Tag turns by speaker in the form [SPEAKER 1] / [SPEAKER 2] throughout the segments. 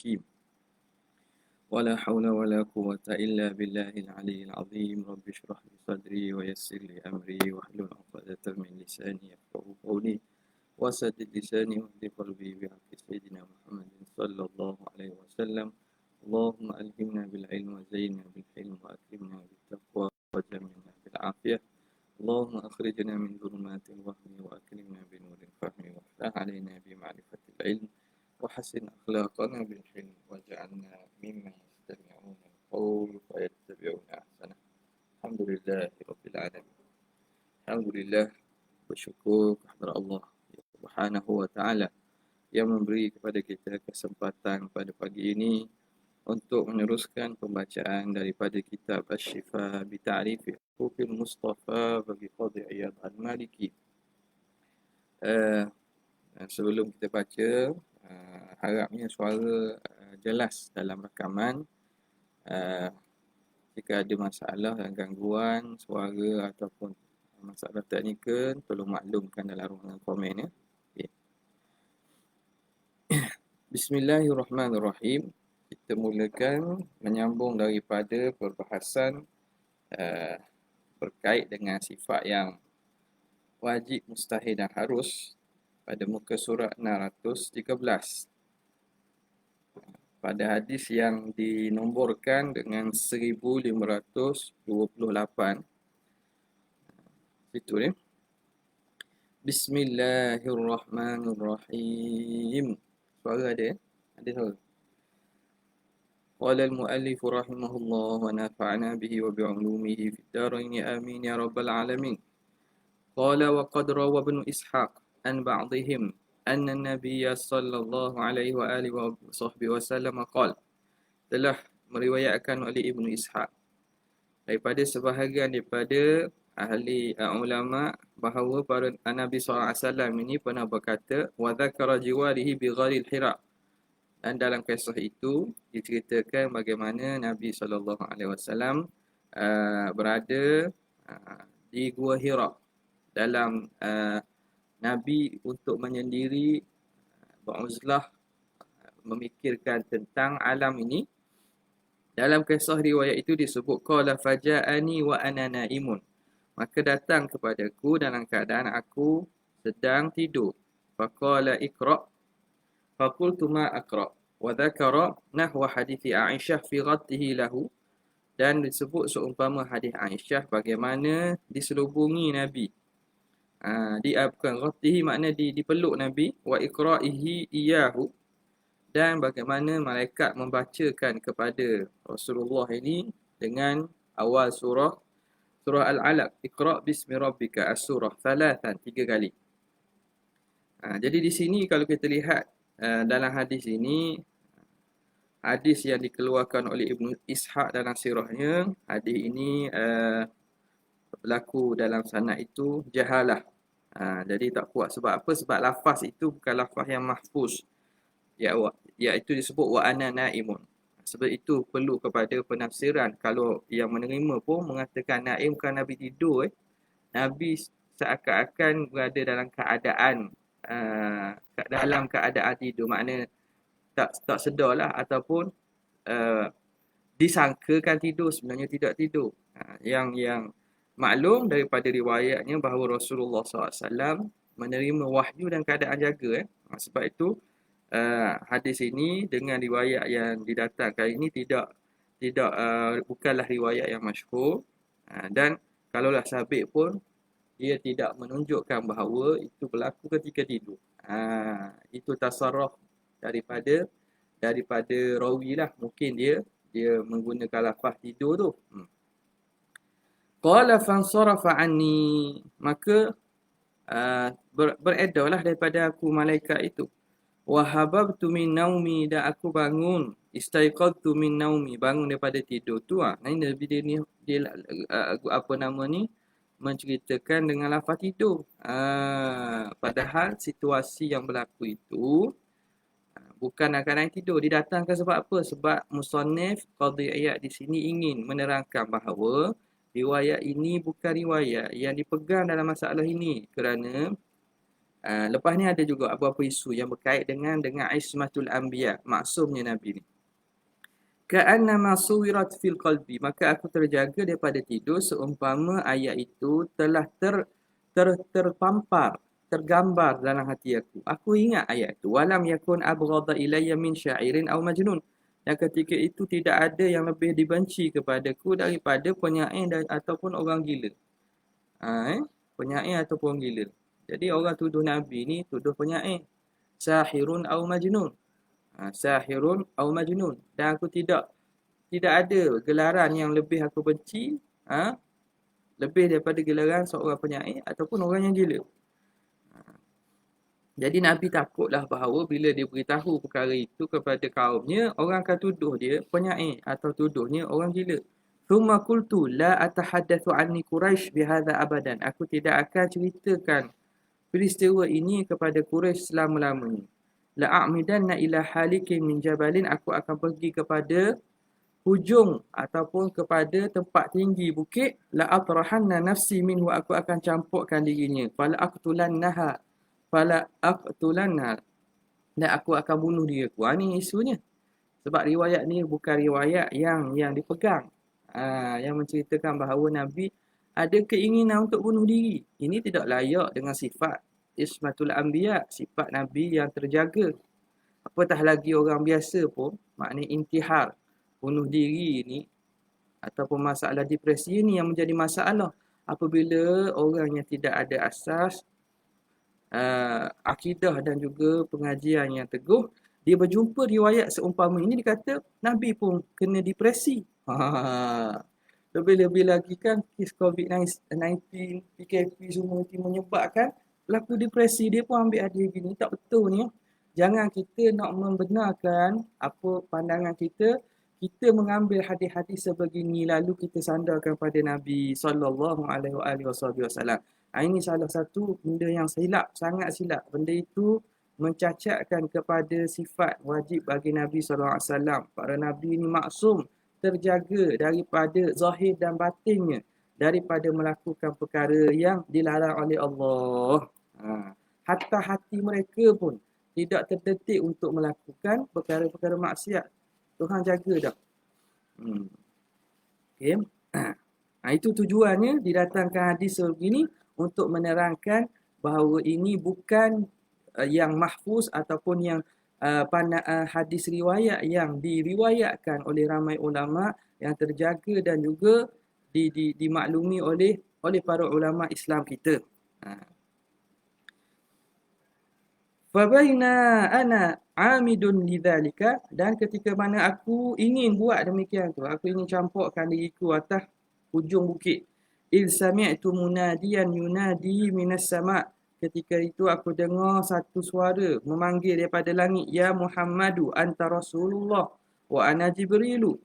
[SPEAKER 1] الحكيم ولا حول ولا قوة إلا بالله العلي العظيم رب اشرح لي صدري ويسر لي أمري واحلل عقدة من لساني يفقهوا قولي وسدد لساني واهد قلبي بحق سيدنا محمد صلى الله عليه وسلم. اللهم ألهمنا بالعلم وزينا بالحلم وأكرمنا بالتقوى وجملنا بالعافية. اللهم أخرجنا من ظلمات الوهم وأكرمنا بنور الفهم وافتح علينا بمعرفة العلم وحسن أخلاقنا بالحلم واجعلنا ممن يستمعون القول فيتبعون أحسنه. الحمد لله رب العالمين. الحمد لله, bersyukur kepada Allah Subhanahu wa taala yang memberi kepada kita kesempatan pada pagi ini untuk meneruskan pembacaan daripada kitab Asy-Syifa bi Ta'rif Huquqil Mustafa bagi Qadhi Iyad Al-Maliki. Sebelum kita baca, harapnya suara jelas dalam rakaman. Jika ada masalah dan gangguan suara ataupun masalah teknikal, tolong maklumkan dalam ruangan komen ya. Okay. Bismillahirrahmanirrahim. Kita mulakan menyambung daripada perbahasan berkait dengan sifat yang wajib, mustahil dan harus pada muka surat 613. Pada hadis yang dinomborkan dengan 1528. Itu ni. Bismillahirrahmanirrahim. Suara ada ya? Ada suara. Qala al-muallif rahimahullah wa nafa'na bihi wa bi'ulumihi fid darain amin ya rabbal alamin. Qala wa qad rawa ibn Ishaq an ba'dihim anna an-nabiy sallallahu alaihi wa alihi wa sahbihi wasallam qala, telah meriwayatkan oleh Ibnu Ishaq daripada sebahagian daripada ahli ulama bahawa para Nabi SAW ini pernah berkata wa dzakara jiwarihi bi gharil Hira, dan dalam kisah itu diceritakan bagaimana Nabi SAW berada di Gua Hira dalam Nabi untuk menyendiri, beruzlah, memikirkan tentang alam ini. Dalam kisah riwayat itu disebut qala faja'ani wa ana naimun, maka datang kepadaku dalam keadaan aku sedang tidur. Faqala iqra, faqultu ma aqra, wa dzakara nahwa hadithi Aisyah fi ghaddihi lahu, dan disebut seumpama hadis Aisyah bagaimana diselubungi Nabi. Bukan ghaddihi makna dipeluk Nabi, wa iqra'ihi iyahu, dan bagaimana malaikat membacakan kepada Rasulullah ini dengan awal surah Al-Alaq, Iqra' bismi rabbika, as-surah, 3 kali. Jadi di sini kalau kita lihat dalam hadis ini, hadis yang dikeluarkan oleh Ibnu Ishaq dalam sirahnya, hadis ini berlaku dalam sanad itu jahalah. Jadi tak kuat. Sebab apa? Sebab lafaz itu bukan lafaz yang mahfuz, iaitu disebut wa ana naimun. Sebab itu perlu kepada penafsiran. Kalau yang menerima pun mengatakan naim bukan Nabi tidur. Nabi seakan-akan berada dalam keadaan tidur. Makna tak sedarlah, ataupun disangkakan tidur, sebenarnya tidak tidur. Yang maklum daripada riwayatnya bahawa Rasulullah SAW menerima wahyu dan keadaan jaga. Sebab itu hadis ini dengan riwayat yang didatangkan ini bukanlah riwayat yang masyhur, dan kalaulah sabit pun dia tidak menunjukkan bahawa itu berlaku ketika tidur. Itu tasarruf daripada rawi lah. Mungkin dia menggunakan lafaz tidur tu. Qala fansarafa anni, maka beredarlah daripada aku malaikat itu. Wa hababtu min naumi, dan aku bangun. Istaiqadtu min naumi, bangun daripada tidur tu. Ini dia apa nama ni, menceritakan dengan lafaz tidur. Padahal situasi yang berlaku itu bukan dalam keadaan tidur. Didatangkan sebab apa? Sebab musannif Qadhi Iyad di sini ingin menerangkan bahawa riwayat ini bukan riwayat yang dipegang dalam masalah ini, kerana Lepas ni ada juga apa-apa isu yang berkait dengan ismatul anbiya, maksumnya Nabi ni. Ka'annama suwirat fil qalbi, maka aku terjaga daripada tidur seumpama ayat itu telah terpampar, tergambar dalam hati aku. Aku ingat ayat itu. Walam yakun abghadha ilayya min syairin aw majnun. Yang ketika itu tidak ada yang lebih dibenci kepadaku daripada penyair ataupun orang gila. Penyair ataupun gila. Jadi orang tuduh Nabi ni tuduh penyair. Sahirun aw majnun. Sahirun aw majnun. Dan aku tidak ada gelaran yang lebih aku benci lebih daripada gelaran seorang penyair ataupun orang yang gila. Jadi Nabi takutlah bahawa bila dia beritahu perkara itu kepada kaumnya, orang akan tuduh dia penyair atau tuduhnya orang gila. Thumma qultu la atahaddatsu anni Quraisy bihadza abadan. Aku tidak akan ceritakan peristiwa ini kepada Quraisy selama-lamanya. La a'midanna ila halikin min jabalin, aku akan pergi kepada hujung ataupun kepada tempat tinggi bukit, la atrahanna nafsi minhu, aku akan campurkan dirinya, fala aqtulannaha dan aku akan bunuh diriku. Ni isunya. Sebab riwayat ni bukan riwayat yang dipegang. Yang menceritakan bahawa Nabi ada keinginan untuk bunuh diri. Ini tidak layak dengan sifat ismatul anbiya, sifat Nabi yang terjaga. Apatah lagi orang biasa pun, maknanya intihar, bunuh diri ni ataupun masalah depresi ni yang menjadi masalah apabila orang yang tidak ada asas akidah dan juga pengajian yang teguh, dia berjumpa riwayat seumpama ini, dia kata Nabi pun kena depresi. Lebih-lebih lagi kan kes COVID-19, PKP semua itu menyebabkan berlaku depresi, dia pun ambil hadis gini. Tak betul ni. Jangan kita nak membenarkan apa pandangan kita mengambil hadis-hadis sebegini lalu kita sandarkan pada Nabi sallallahu alaihi wasallam. Ini salah satu benda yang silap, sangat silap. Benda itu mencacatkan kepada sifat wajib bagi Nabi sallallahu alaihi wasallam. Para nabi ini maksum, terjaga daripada zahir dan batinnya, daripada melakukan perkara yang dilarang oleh Allah. Hatta hati mereka pun tidak terdetik untuk melakukan perkara-perkara maksiat. Tuhan jaga dah. Okay. Itu tujuannya didatangkan hadis sebegini, untuk menerangkan bahawa ini bukan yang mahfuz ataupun yang hadis riwayat yang diriwayatkan oleh ramai ulama yang terjaga dan juga dimaklumi oleh para ulama Islam kita. Fabaina ana amidun lidzalika, dan ketika mana aku ingin buat demikian tu, aku ingin campurkan diriku atas hujung bukit, il sami'tu munadiyan yunadi minas sama', ketika itu aku dengar satu suara memanggil daripada langit, ya Muhammadu anta Rasulullah wa ana Jibrilu.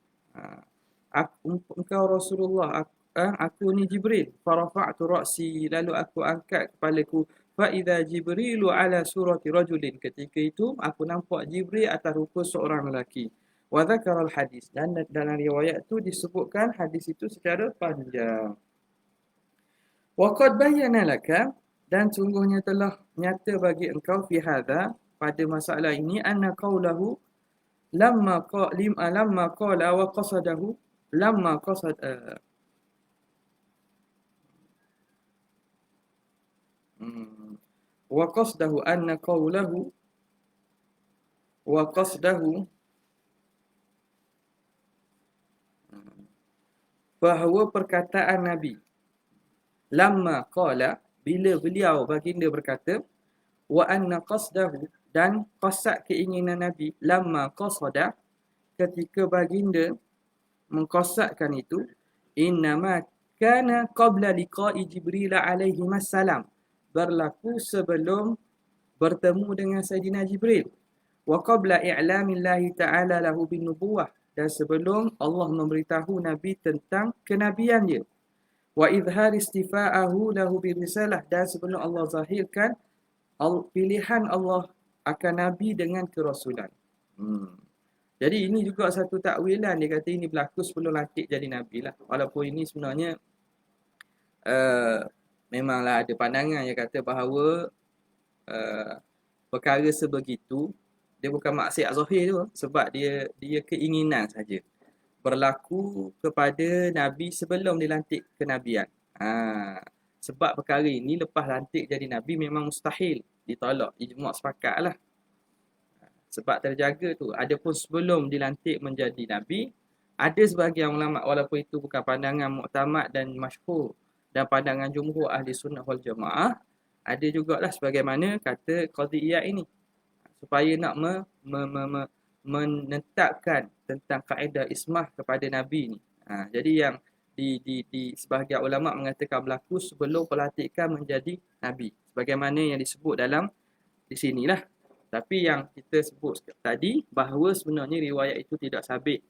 [SPEAKER 1] Engkau Rasulullah, aku ni Jibril. Farafa'tu ra'si, lalu aku angkat kepalaku. Fa'idha Jibrilu ala surati rajulin, ketika itu aku nampak Jibril atas rupa seorang lelaki. Wa dzakara al-hadis, dan dalam riwayat tu disebutkan hadis itu secara panjang. Wa qad bayyana laka, dan sungguhnya telah nyata bagi engkau fi hadza, pada masalah ini, anna qawlahu lamma qala wa qasadahu lamma qasad wa qasdahu anna qawlahu wa qasdahu, bahawa perkataan Nabi lamma qala, bila beliau baginda berkata, wa anna qasdahu, dan qasad keinginan Nabi, lamma qasada, ketika baginda mengqasadkan itu, innama kana qabla liqa'i Jibril alaihi wassalam, berlaku sebelum bertemu dengan Sayyidina Jibril, wa qabla i'lamillahi ta'ala lahu bin nubuwah, dan sebelum Allah memberitahu Nabi tentang kenabian dia, wa izhar istifa'ahu lahu birisalah, dan sebelum Allah zahirkan pilihan Allah akan Nabi dengan kerasulan. Jadi ini juga satu takwilan, dia kata ini berlaku sebelum lantik jadi Nabi lah. Walaupun ini sebenarnya memanglah ada pandangan yang kata bahawa perkara sebegitu, dia bukan maksiat zahir tu, sebab dia keinginan saja. Berlaku kepada Nabi sebelum dilantik kenabian. Sebab perkara ini lepas lantik jadi Nabi memang mustahil, ditolak, ijma' sepakat lah. Sebab terjaga tu. Adapun sebelum dilantik menjadi Nabi, ada sebahagian ulama' walaupun itu bukan pandangan muktamad dan masyhur dan pandangan jumhur ahli sunnah wal jamaah, ada jugalah sebagaimana kata Qadhi Iyad ini, supaya nak menetapkan tentang kaedah ismah kepada Nabi ni. Jadi yang di sebahagian ulama mengatakan berlaku sebelum pelantikan menjadi Nabi, sebagaimana yang disebut dalam di sinilah. Tapi yang kita sebut tadi bahawa sebenarnya riwayat itu tidak sabit.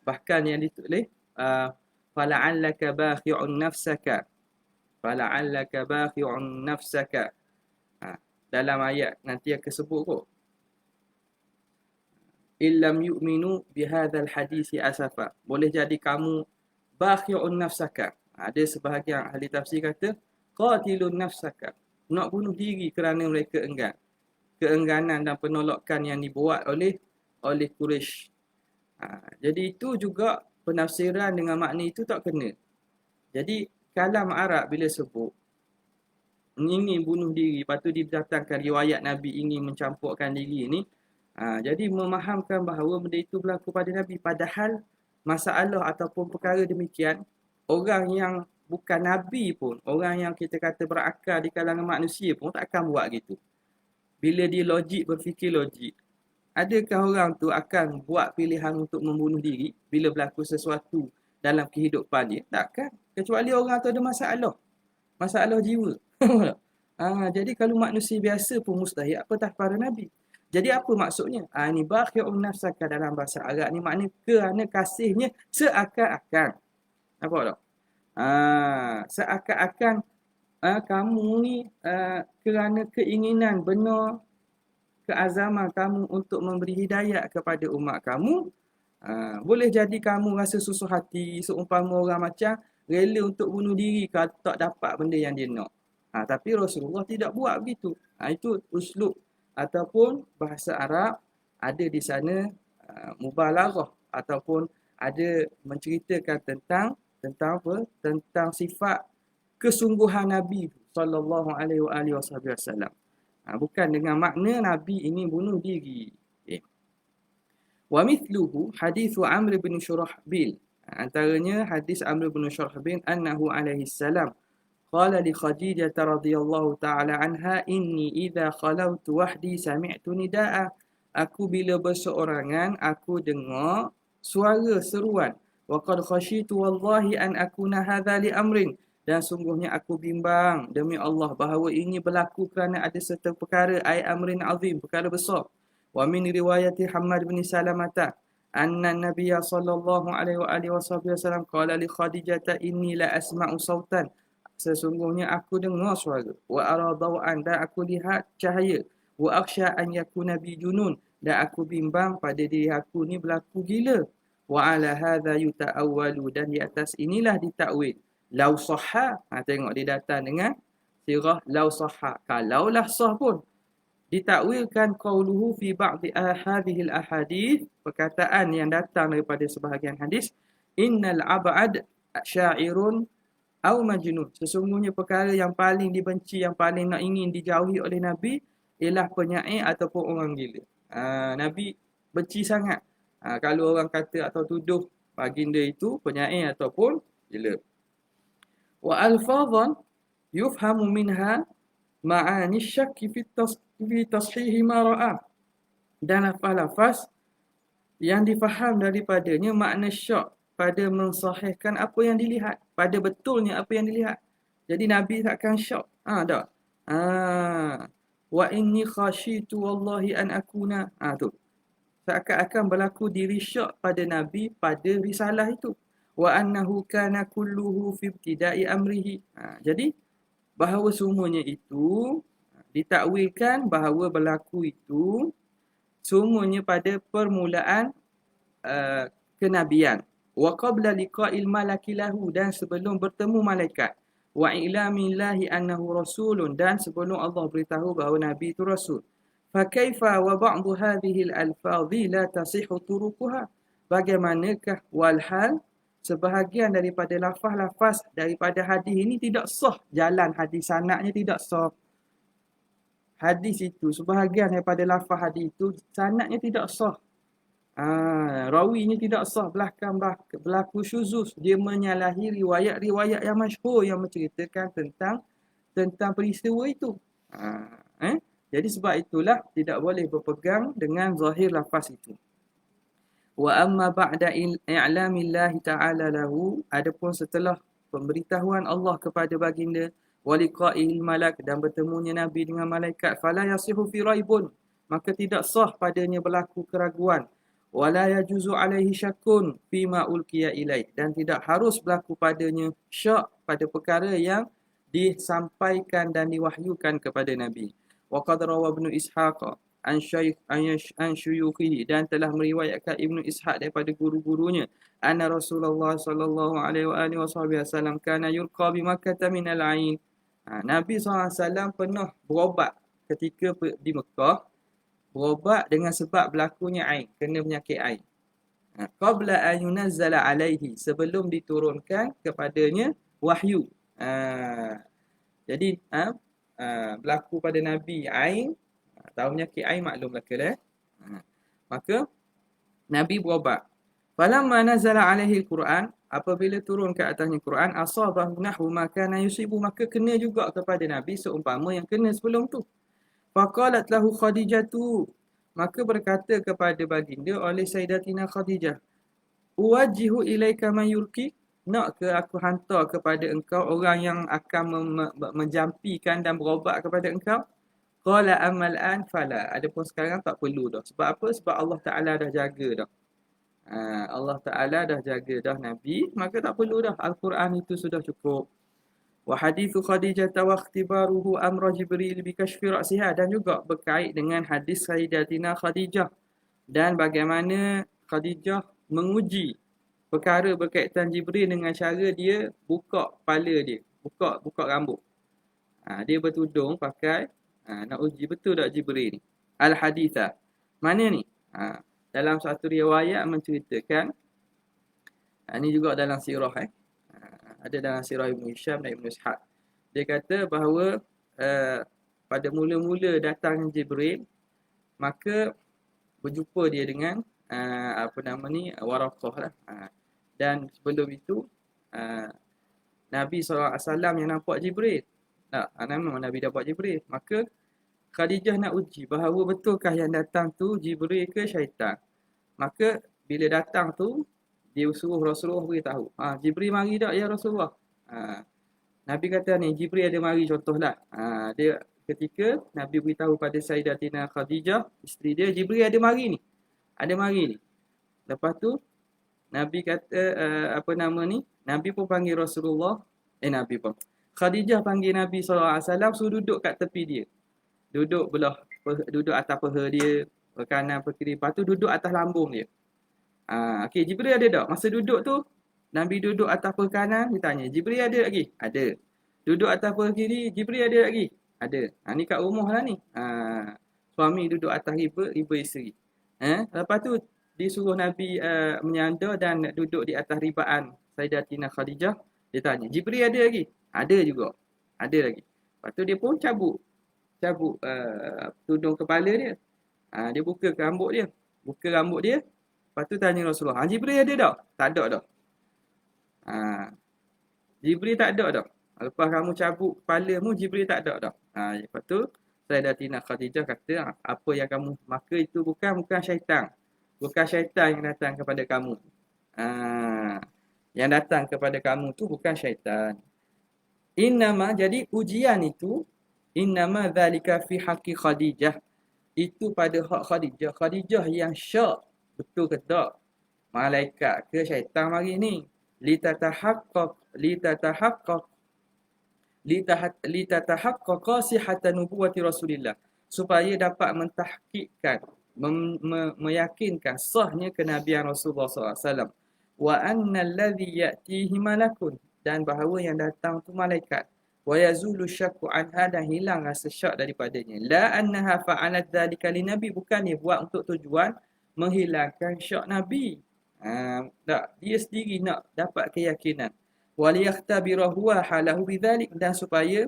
[SPEAKER 1] Bahkan yang ditulis fala'allaka bakhi'un nafsaka, fala'allaka bakhi'un nafsaka, dalam ayat nanti akan sebut kot, illam yu'minu bihadzal hadisi asafa, boleh jadi kamu bakhi'un nafsaka. Ada sebahagian ahli tafsir kata qatilun nafsaka, nak bunuh diri kerana mereka enggan. Keengganan dan penolakan yang dibuat oleh Quraisy. Jadi itu juga penafsiran dengan makna itu tak kena. Jadi kalam Arab bila sebut ingin bunuh diri, lepas tu didatangkan riwayat Nabi ingin mencampurkan diri ni, jadi memahamkan bahawa benda itu berlaku pada Nabi. Padahal masalah ataupun perkara demikian, orang yang bukan Nabi pun, orang yang kita kata berakal di kalangan manusia pun tak akan buat gitu. Bila dia logik, berfikir logik, adakah orang tu akan buat pilihan untuk membunuh diri bila berlaku sesuatu dalam kehidupan dia? Takkan. Kecuali orang tu ada masalah jiwa. Jadi kalau manusia biasa pun mustahil, apatah para Nabi. Jadi apa maksudnya? Ini bakhi'un nafsaka dalam bahasa Arab ni makna kerana kasihnya seakan-akan. Apa tak? Seakan-akan kamu ni kerana keinginan benar, keazaman kamu untuk memberi hidayat kepada umat kamu, boleh jadi kamu rasa susah hati, seumpama orang macam rela untuk bunuh diri kalau tak dapat benda yang dia nak. Tapi Rasulullah tidak buat begitu. Itu uslub ataupun bahasa Arab ada di sana mubalaghah ataupun ada menceritakan tentang apa? Tentang sifat kesungguhan Nabi sallallahu alaihi wasallam. Bukan dengan makna Nabi ini bunuh diri. Wa mithluhu hadis Amr bin Shurahbil. Antaranya hadis Amr bin Shurahbil annahu alaihi salam qala li Khadijah radhiyallahu ta'ala anha inni idza khalawtu wahdi sami'tu nidaa. Aku bila berseorangan aku dengar suara seruan. Wa qad khashitu wallahi an akuna hadza li amrin. Dan sungguhnya aku bimbang demi Allah bahawa ini berlaku kerana ada serta perkara ay amrin azim, perkara besar. Wa min riwayati Hammad bin Salamata anna Nabiy sallallahu alaihi wasallam qala li Khadijah inni la asma'u sautan. Sesungguhnya aku dengar suara, wa ara daw'an, dan aku lihat cahaya, wa akhsha an yakuna bi junun, dan aku bimbang pada diri aku ni berlaku gila. Wa ala hadza yuta'awwalu, dan di atas inilah ditakwil. Lau sahha, tengok dia datang dengan sirah lau sahha, kalaulah sah pun. Ditakwilkan qauluhu fi ba'di hadhil ahadith, perkataan yang datang daripada sebahagian hadis, innal ab'ad syairun au majnun. Sesungguhnya perkara yang paling dibenci, yang paling nak ingin dijauhi oleh Nabi ialah penyair ataupun orang gila. Nabi benci sangat kalau orang kata atau tuduh baginda itu penyair ataupun gila. Wa alfadhan yufhamu minha ma'ani syakki fi tashihi ma ra'a. Dan lafaz-lafaz yang difaham daripadanya makna syak pada mensahihkan apa yang dilihat, pada betulnya apa yang dilihat. Jadi Nabi takkan syak. Tak. Wa inni khashitu wallahi an akuna. Tu. Seakan-akan berlaku diri syak pada Nabi pada risalah itu. Wa annahu kana kulluhu fi ibtida'i amrihi. Jadi bahawa semuanya itu ditakwilkan bahawa berlaku itu semuanya pada permulaan kenabian. Wa qabla liqa'il malaki lahu, dan sebelum bertemu malaikat. wa i'lamillahi annahu rasulun, dan sebelum Allah beritahu bahawa Nabi itu rasul. Fa kaifa wa ba'du hadhihi al-alfadhi la tasihhu turuquha? Bagaimanakah walhal sebahagian daripada lafaz-lafaz daripada hadis ini tidak sah, jalan hadis sanadnya tidak sah. Hadis itu, sebahagian daripada lafaz hadis itu sanadnya tidak sah. Rawinya tidak sah, berlaku syuzuz, dia menyalahi riwayat-riwayat yang masyhur yang menceritakan tentang peristiwa itu. Jadi sebab itulah tidak boleh berpegang dengan zahir lafaz itu. Wa amma ba'da i'lamillahi ta'ala lahu, adapun setelah pemberitahuan Allah kepada baginda, wa liqa'il malak, dan bertemunya Nabi dengan malaikat, fala yasihu fi raibun, maka tidak sah padanya berlaku keraguan, wala yajuzu alaihi syakkun fima ulqiya ilaih, dan tidak harus berlaku padanya syak pada perkara yang disampaikan dan diwahyukan kepada Nabi. Wa qad rawa Ibnu Ishaq an syuyukhihi, dan telah meriwayatkan Ibnu Ishaq daripada guru-gurunya, anna Rasulullah sallallahu alaihi wasallam kana yurqa bi Makkah min al-ain. Nabi SAW pernah berobat ketika di Mekah, berobat dengan sebab berlakunya ain, kena penyakit ain. Qabla an yunazzala alaihi, sebelum diturunkan kepadanya wahyu. Jadi berlaku pada Nabi ain, tahu penyakit ain maklumlah ke maka Nabi berobat. Falamma nazala alaihi al-Quran, apabila turun ke atasnya Quran, asabahu nahwu ma kana yusibu, maka kena juga kepada Nabi seumpama yang kena sebelum tu. Faqalat lahu Khadijatu, maka berkata kepada baginda oleh Sayyidatina Khadijah, uwajihu ilaika man yulki, nak ke aku hantar kepada engkau orang yang akan menjampikan dan berobat kepada engkau? Qala amal an fala, adapun sekarang tak perlu dah. Sebab apa? Sebab Allah Ta'ala dah jaga dah. Allah Ta'ala dah jaga dah Nabi, maka tak perlu dah. Al-Quran itu sudah cukup. Wa hadithu Khadijah wa ikhtibaruhu amra Jibril bi kashfi ra'siha, dan juga berkait dengan hadis Sayyidatina Khadijah dan bagaimana Khadijah menguji perkara berkaitan Jibril dengan cara dia buka kepala dia, buka rambut. Dia bertudung pakai, nak uji betul tak Jibril ni. Al-haditha. Mana ni? Dalam satu riwayat menceritakan, ini juga dalam sirah ada dalam sirah Ibn Hisham dan Ibn Ishaq. Dia kata bahawa pada mula-mula datang Jibril, maka berjumpa dia dengan Waraqah lah. Dan sebelum itu Nabi SAW yang nampak Jibril. Memang Nabi dapat Jibril. Maka Khadijah nak uji bahawa betulkah yang datang tu Jibril ke syaitan. Maka bila datang tu, dia suruh Rasulullah beritahu, Jibril mari tak ya Rasulullah? Nabi kata ni, Jibril ada mari, contohlah. Dia ketika Nabi beritahu pada Sayyidatina Khadijah, isteri dia, Jibril ada mari ni. Ada mari ni. Lepas tu Nabi kata Nabi pun panggil Rasulullah, Khadijah panggil Nabi SAW, suruh duduk kat tepi dia. Duduk atas peha dia, ke kanan ke kiri. Lepas tu duduk atas lambung dia. Okey, Jibril ada tak? Masa duduk tu, Nabi duduk atas peha kanan, dia tanya, Jibril ada lagi? Ada. Duduk atas peha kiri, Jibril ada lagi? Ada. Ni kat rumah lah ni. Suami duduk atas riba isteri. Lepas tu, disuruh Nabi menyandar dan duduk di atas ribaan Sayyidatina Khadijah. Dia tanya, Jibril ada lagi? Ada juga. Ada lagi. Lepas tu dia pun cabut tudung kepala dia. Dia buka rambut dia. Lepas tu tanya Rasulullah, Jibril ada tak? Tak ada dah. Jibril tak ada dah. Lepas kamu cabut kepalamu, Jibril tak ada dah. Lepas tu Sayyidatina Khadijah kata, apa yang kamu, maka itu bukan syaitan. Bukan syaitan yang datang kepada kamu. Yang datang kepada kamu tu bukan syaitan. Jadi ujian itu, innama dhalika fi haqqi Khadijah. Itu pada hak Khadijah. Khadijah yang syak. Betul ke tak? Malaikat ke syaitan mari ni? Litatahaqqaqa sihhatan nubuwati Rasulillah. Supaya dapat mentahqiqkan, meyakinkan sahnya kenabian Rasulullah SAW. Wa annal ladzi ya'tihi malakun, dan bahawa yang datang tu malaikat. wa yazulu syakku anha, dan hilang rasa syak daripadanya. La annaha fa'alat dzalika linabi, bukan dia buat untuk tujuan menghilangkan syak Nabi. Tak, dia sendiri nak dapat keyakinan. Waliyakhtabira huwa halahu bidzalik, dan supaya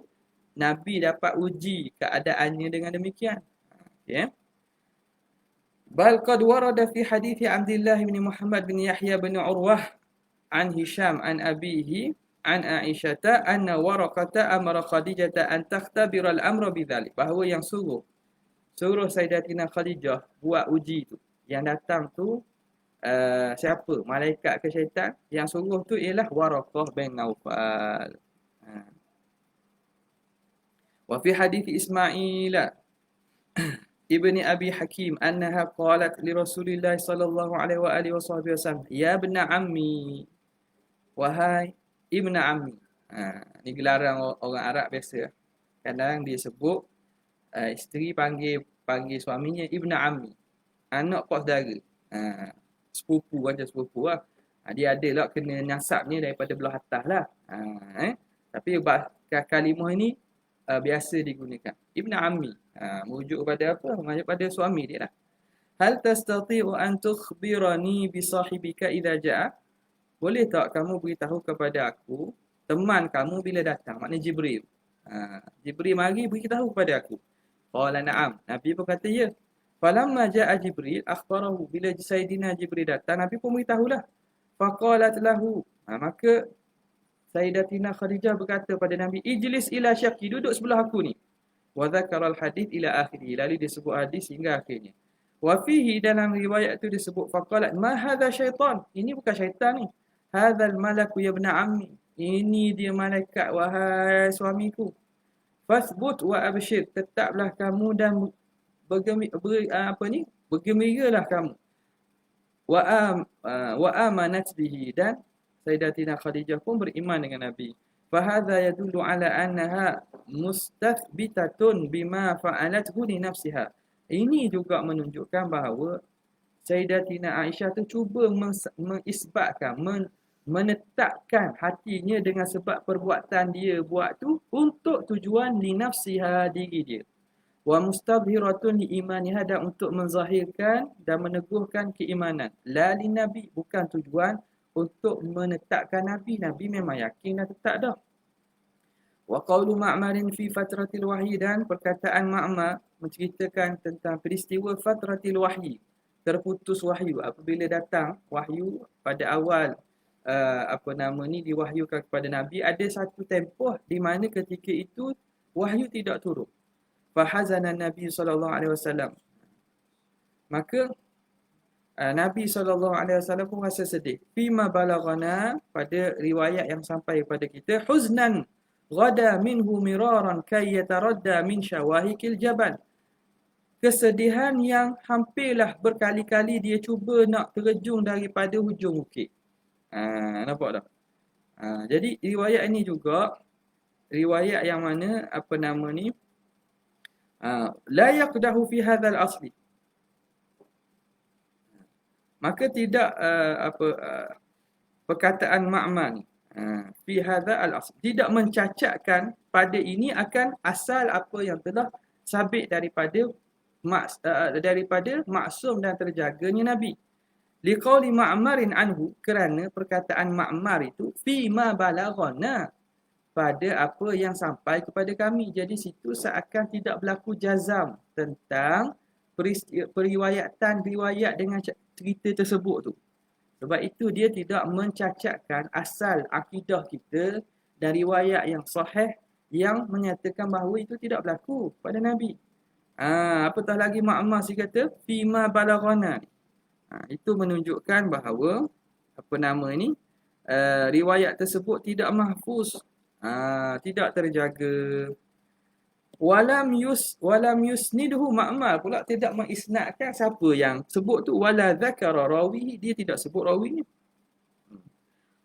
[SPEAKER 1] Nabi dapat uji keadaannya dengan demikian. Ya. Bal qad warada fi hadits Abdullah bin Muhammad bin Yahya bin Urwah an Hisham an abihi an Aisyata anna Waraqata amara Khadijah an takhtabira al-amra bidzalik, bahawa yang suruh Sayyidatina Khadijah buat uji tu, yang datang tu siapa? Malaikat ke syaitan? Yang suruh tu ialah Waraqah bin Naufal. Wa fi hadits Ismail ibni Abi Hakim annaha qalat li Rasulillah sallallahu alaihi wa alihi wasallam, ya ibna ammi, wahai ibna ammi. Ni gelaran orang Arab biasa. Kadang dia sebut isteri panggil suaminya ibna ammi, anak pak saudara. Sepupu aja, sepupu lah. Dia ada lah kena nasabnya daripada belah atas lah. Tapi kalimah ini biasa digunakan. Ibn Ammi. Merujuk kepada apa? Merujuk pada suami dia lah. Hal tastati'u an tukhbirani bi sahibika idza ja'a? Boleh tak kamu beritahu kepada aku teman kamu bila datang? Maknanya Jibril. Jibril mari beritahu kepada aku. Qala na'am. Nabi pun kata ya. Falamma ja'a Jibril akhbarahu. Bila Sayyidina Jibril datang, Nabi pun beritahulah. Faqalat lahu. Maka Sayyidatina Khadijah berkata pada Nabi, ijlis ila syaqi, duduk sebelah aku ni. Wa dzakara al-hadits ila akhirih. Lalu disebut hadis hingga akhirnya. Wa fihi, dalam riwayat itu disebut, faqalat ma hadza syaitan. Ini bukan syaitan ni. Hadzal malaku ya ibn ammi. Ini dia malaikat, wahai suamiku. Fasbut wa abshir, tetaplah kamu dan bergembiralah kamu. Wa amanat bihi, dan Sayyidatina Khadijah pun beriman dengan Nabi. Fahadha yadullu ala annaha mustathbitatun bima fa'alathu li nafsiha. Ini juga menunjukkan bahawa Sayyidatina Aisyah tu cuba mengisbatkan, menetapkan hatinya dengan sebab perbuatan dia buat tu untuk tujuan li nafsiha, diri dia. Wa mustabhiratun li imaniha, dan untuk menzahirkan dan meneguhkan keimanan. La li nabi, bukan tujuan untuk menetapkan Nabi. Nabi memang yakin dah tetap dah. Wa qawlu Ma'marin fi fatratil wahyi, dan perkataan Ma'mar menceritakan tentang peristiwa fatratil wahyi, terputus wahyu. Apabila datang wahyu pada awal diwahyukan kepada Nabi, ada satu tempoh di mana ketika itu wahyu tidak turun. Fahazana Nabi SAW. Maka Nabi SAW pun rasa sedih. Fima balaghana, pada riwayat yang sampai kepada kita, huznan ghada minhu miraran kay yataradda min syawahikil jabal. Kesedihan yang hampirlah berkali-kali dia cuba nak terjun daripada hujung bukit. Nampak tak? Jadi riwayat ini juga riwayat yang mana la yaqdahu fi hadzal asli. Maka tidak perkataan Ma'mar ni fi hadza al-asl, tidak mencacatkan pada ini akan asal apa yang telah sabit daripada maksum dan terjaganya Nabi. Liqauli Ma'marin anhu, kerana perkataan Ma'mar itu fi ma balaghana, pada apa yang sampai kepada kami. Jadi situ seakan tidak berlaku jazam tentang riwayat dengan cerita tersebut tu. Sebab itu dia tidak mencacatkan asal akidah kita dan riwayat yang sahih yang menyatakan bahawa itu tidak berlaku pada Nabi. Apatah lagi Ma'mar si kata fima balaghana. Itu menunjukkan bahawa riwayat tersebut tidak mahfuz, tidak terjaga. Walam yusnidhu Ma'mar, pula tidak mengisnadkan siapa yang sebut tu. Wala dzakara rawihi, dia tidak sebut rawinya.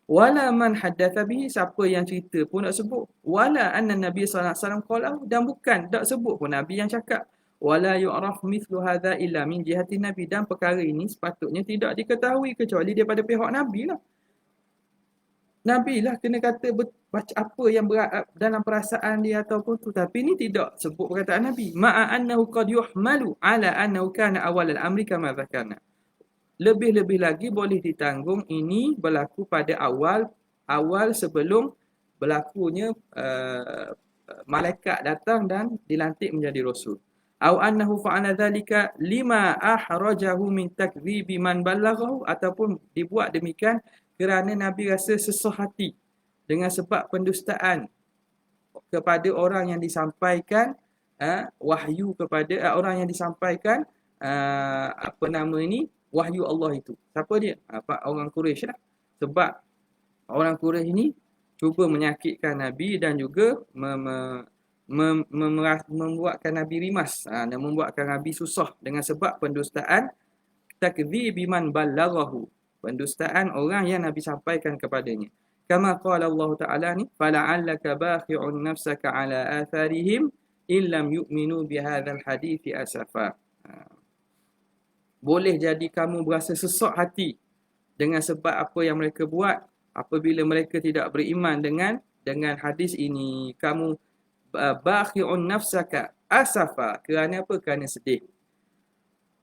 [SPEAKER 1] Wala man haddatha bihi, siapa yang cerita pun tak sebut. Wala anna Nabi sallallahu alaihi wasallam qala, dan bukan tak sebut pun Nabi yang cakap. Wala yu'raf mithlu hadza illa min jihati Nabi, dan perkara ini sepatutnya tidak diketahui kecuali daripada pihak Nabi lah. Nabi lah kena kata baca apa yang dalam perasaan dia ataupun tu. Tapi ni tidak sebut perkataan Nabi. Ma'a annahu qad yuhmalu ala annahu kana awal al-amri kama dzakarna. Lebih-lebih lagi boleh ditanggung ini berlaku pada awal sebelum berlakunya malaikat datang dan dilantik menjadi rasul. Aw annahu fa'ala dhalika lima ahrajahu min takdzibi man ballaghahu, ataupun dibuat demikian kerana Nabi rasa sesuh hati dengan sebab pendustaan kepada orang yang disampaikan wahyu kepada orang yang disampaikan apa nama ini, wahyu Allah itu. Siapa dia? Orang Quraisy lah. Sebab orang Quraisy ini cuba menyakitkan Nabi dan juga membuatkan Nabi rimas dan membuatkan Nabi susah dengan sebab pendustaan takdzibi man ballaghahu, pendustaan orang yang Nabi sampaikan kepadanya. Kama qala Allah Ta'ala ni, fala'allaka bakhi'un nafsaka ala atharihim illam yu'minu bihadzal hadithi asafa. Boleh jadi kamu berasa sesak hati dengan sebab apa yang mereka buat apabila mereka tidak beriman dengan hadis ini. Kamu bakhi'un nafsaka asafa, kerana apa? Kerana sedih.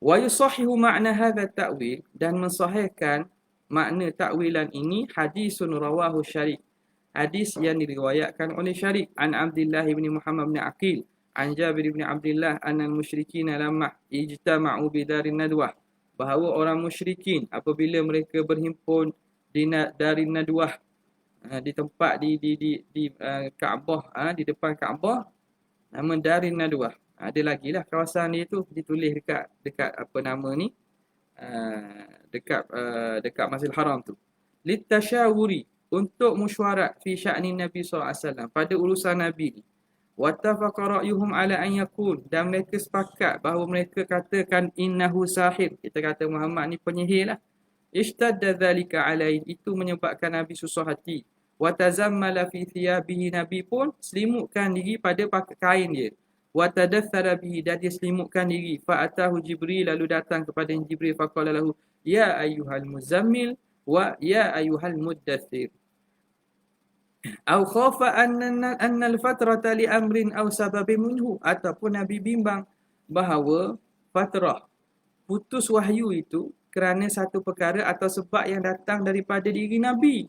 [SPEAKER 1] Wa yusahhihu ma'na hadha ta'wil, dan mensahihkan makna takwilan ini hadisun rawahu Syarik, hadis yang diriwayatkan oleh Syarik an Abdullah bin Muhammad bin Aqil an Jabir bin Abdullah annal musyrikin lamma ijtama'u bidarin nadwah, bahawa orang musyrikin apabila mereka berhimpun di darin nadwah, di tempat di Kaabah, di depan Kaabah, nama darin nadwah. Ada lagi lah kawasan dia tu ditulis dekat apa nama ni, dekat Masjidil Haram tu. Litashawuri, untuk mesyuarat fi sya'ni Nabi SAW, pada urusan Nabi ni. Wattafaqa ra'yuhum ala an yakun, dan mereka sepakat bahawa mereka katakan innahu sahir, kita kata Muhammad ni penyihir lah. Ishtadda dhalika alaih, itu menyebabkan Nabi susah hati. Wa tazammala fi thiyabihi, Nabi pun selimutkan diri pada kain dia. Wa tadaththara bihi, dan dia selimutkan diri. Fa atahu Jibril, lalu datang kepada Jibril, faqala lahu ya ayyuhal muzammil wa ya ayyuhal muddaththir. Au khafa anna al-fatrata li amrin aw sababin minhu, ataupun Nabi bimbang bahawa fatrah, putus wahyu itu kerana satu perkara atau sebab yang datang daripada diri Nabi,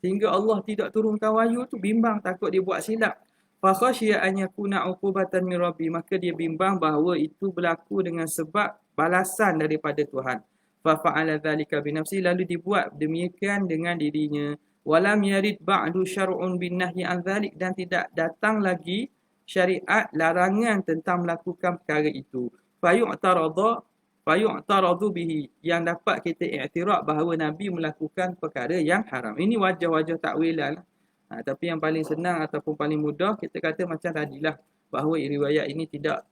[SPEAKER 1] sehingga Allah tidak turunkan wahyu tu. Bimbang, takut dia buat silap. Fa khashiya an yakuna uqubatan min rabbi, maka dia bimbang bahawa itu berlaku dengan sebab balasan daripada Tuhan. Fa fa'ala dhalika bi nafsi, lalu dibuat demikian dengan dirinya. Walam yarid ba'du syar'un bin nahyi an dhalik, dan tidak datang lagi syariat larangan tentang melakukan perkara itu. Fayu'taradu bihi, yang dapat kita i'tiraf bahawa Nabi melakukan perkara yang haram. Ini wajah-wajah takwilan. Tapi yang paling senang ataupun paling mudah kita kata macam tadilah, bahawa riwayat ini tidak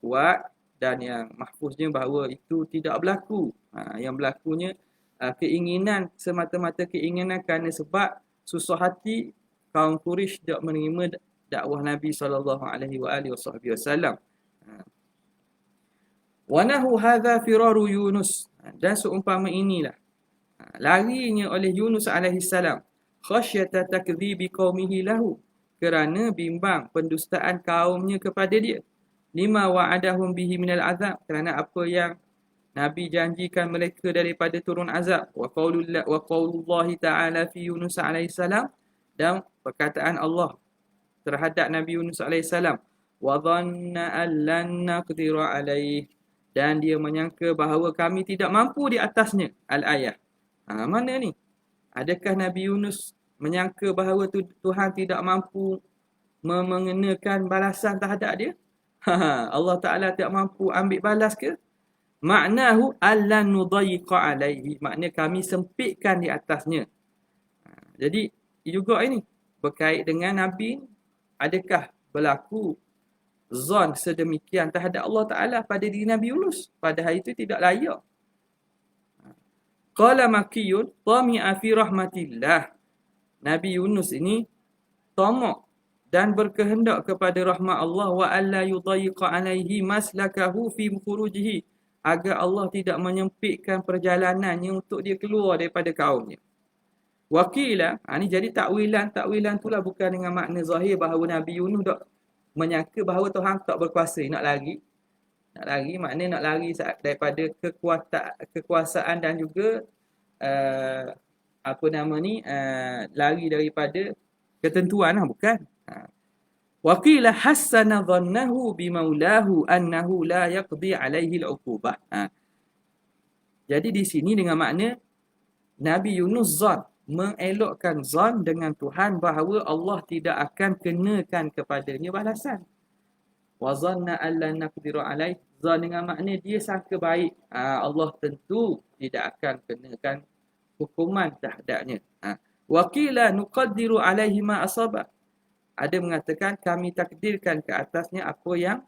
[SPEAKER 1] kuat, dan yang mahfuznya bahawa itu tidak berlaku. Yang berlakunya keinginan, semata-mata keinginan kerana sebab susah hati kaum Quraisy tidak menerima dakwah Nabi SAW. Wa nahu hadza firaru Yunus, dan seumpama inilah larinya oleh Yunus alaihissalam, khasyata takdzibi qaumihi lahu, kerana bimbang pendustaan kaumnya kepada dia. Lima wa'adahum bihi minal azab, kerana apa yang Nabi janjikan mereka daripada turun azab. Wa qaulullahi ta'ala fi Yunus alaihissalam, dan perkataan Allah terhadap Nabi Yunus alaihissalam, wa dhanna an lan naqdira alaih, dan dia menyangka bahawa kami tidak mampu di atasnya. Al-ayah. Mana ni? Adakah Nabi Yunus menyangka bahawa Tuhan tidak mampu mengenakan balasan terhadap dia? Allah Ta'ala tidak mampu ambil balas ke? Maknahu allan nudayyiqa alaihi, maknanya kami sempitkan di atasnya. Jadi juga ini berkait dengan Nabi, adakah berlaku zon sedemikian terhadap Allah Ta'ala pada diri Nabi Yunus, padahal itu tidak layak. Qala Makiyun tami'a fi rahmatillah, Nabi Yunus ini tamak dan berkehendak kepada rahmat Allah, wa alla yudayyiqa alaihi maslakahu fi khurujihi, agar Allah tidak menyempitkan perjalanannya untuk dia keluar daripada kaumnya. Wakila, ni jadi takwilan itulah bukan dengan makna zahir bahawa Nabi Yunus dak menyangka bahawa Tuhan tak berkuasa, nak lari. Nak lari makna nak lari daripada kekuasaan dan juga lari daripada ketentuan lah, bukan. Waqila hassana dhannahu bimaulahu annahu la yaqdi alaihi al-uqubah. Jadi di sini dengan makna Nabi Yunus zan, mengelokkan zan dengan Tuhan bahawa Allah tidak akan kenakan kepadanya balasan. Wa zanna alla naqdiru alaih, zan dengan makna dia sangka baik, Allah tentu tidak akan kenakan hukuman terhadapnya. Waqila nuqaddiru alaihi ma asaba, ada mengatakan kami takdirkan ke atasnya apa yang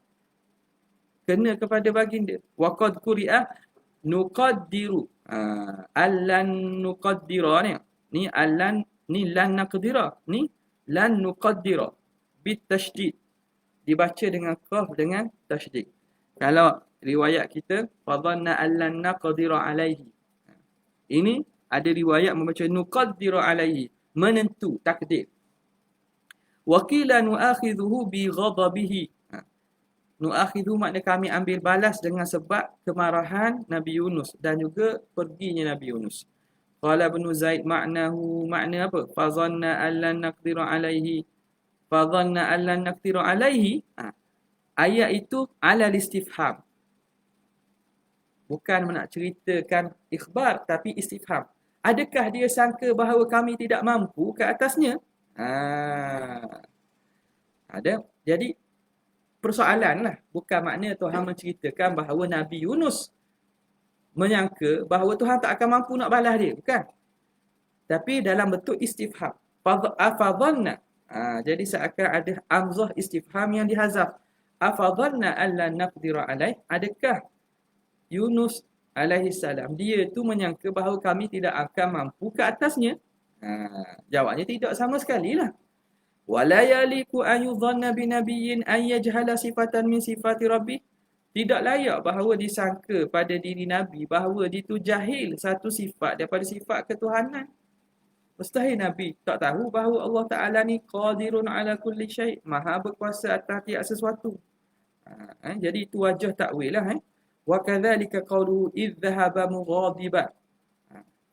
[SPEAKER 1] kena kepada baginda. Wa qad quri'a nuqaddiru, allan nuqaddira ni allan ni lan naqdira, ni lan nuqaddira bit tasydid, dibaca dengan qaf dengan tasydid. Kalau riwayat kita fadhanna allan naqdira alaihi, ini ada riwayat membaca nuqaddira alaihi, menentu, takdir. Waqila nu'akhidhuhu bi ghadabihi, nu'akhidhu makna kami ambil balas dengan sebab kemarahan Nabi Yunus dan juga perginya Nabi Yunus. Qala Ibn Zaid maknahu, makna apa? Fadhanna allan naqdiru alaihi, fadhanna allan naqdiru alaihi. Ayat itu ala istifham, bukan nak ceritakan ikhbar tapi istifham. Adakah dia sangka bahawa kami tidak mampu ke atasnya? Ada. Jadi persoalan lah, bukan makna Tuhan menceritakan bahawa Nabi Yunus menyangka bahawa Tuhan tak akan mampu nak balas dia, bukan. Tapi dalam bentuk istifham. Afadhanna. Jadi seakan ada amzah istifham yang dihazaf. Afadhanna alla naqdira alaih, adakah Yunus alaihi salam dia tu menyangka bahawa kami tidak akan mampu ke atasnya? Jawabnya tidak sama sekali lah. Wala yaliku an yudhanna binabiyyin an yajhala sifatan min sifati rabbih, tidak layak bahawa disangka pada diri Nabi bahawa dia tu jahil satu sifat daripada sifat ketuhanan. Mustahil Nabi tak tahu bahawa Allah Ta'ala ni qadirun ala kulli syai', maha berkuasa atas tiap sesuatu. Jadi itu wajah takwil lah. Wa kadzalika qawluhu idh dhahaba mughadiban,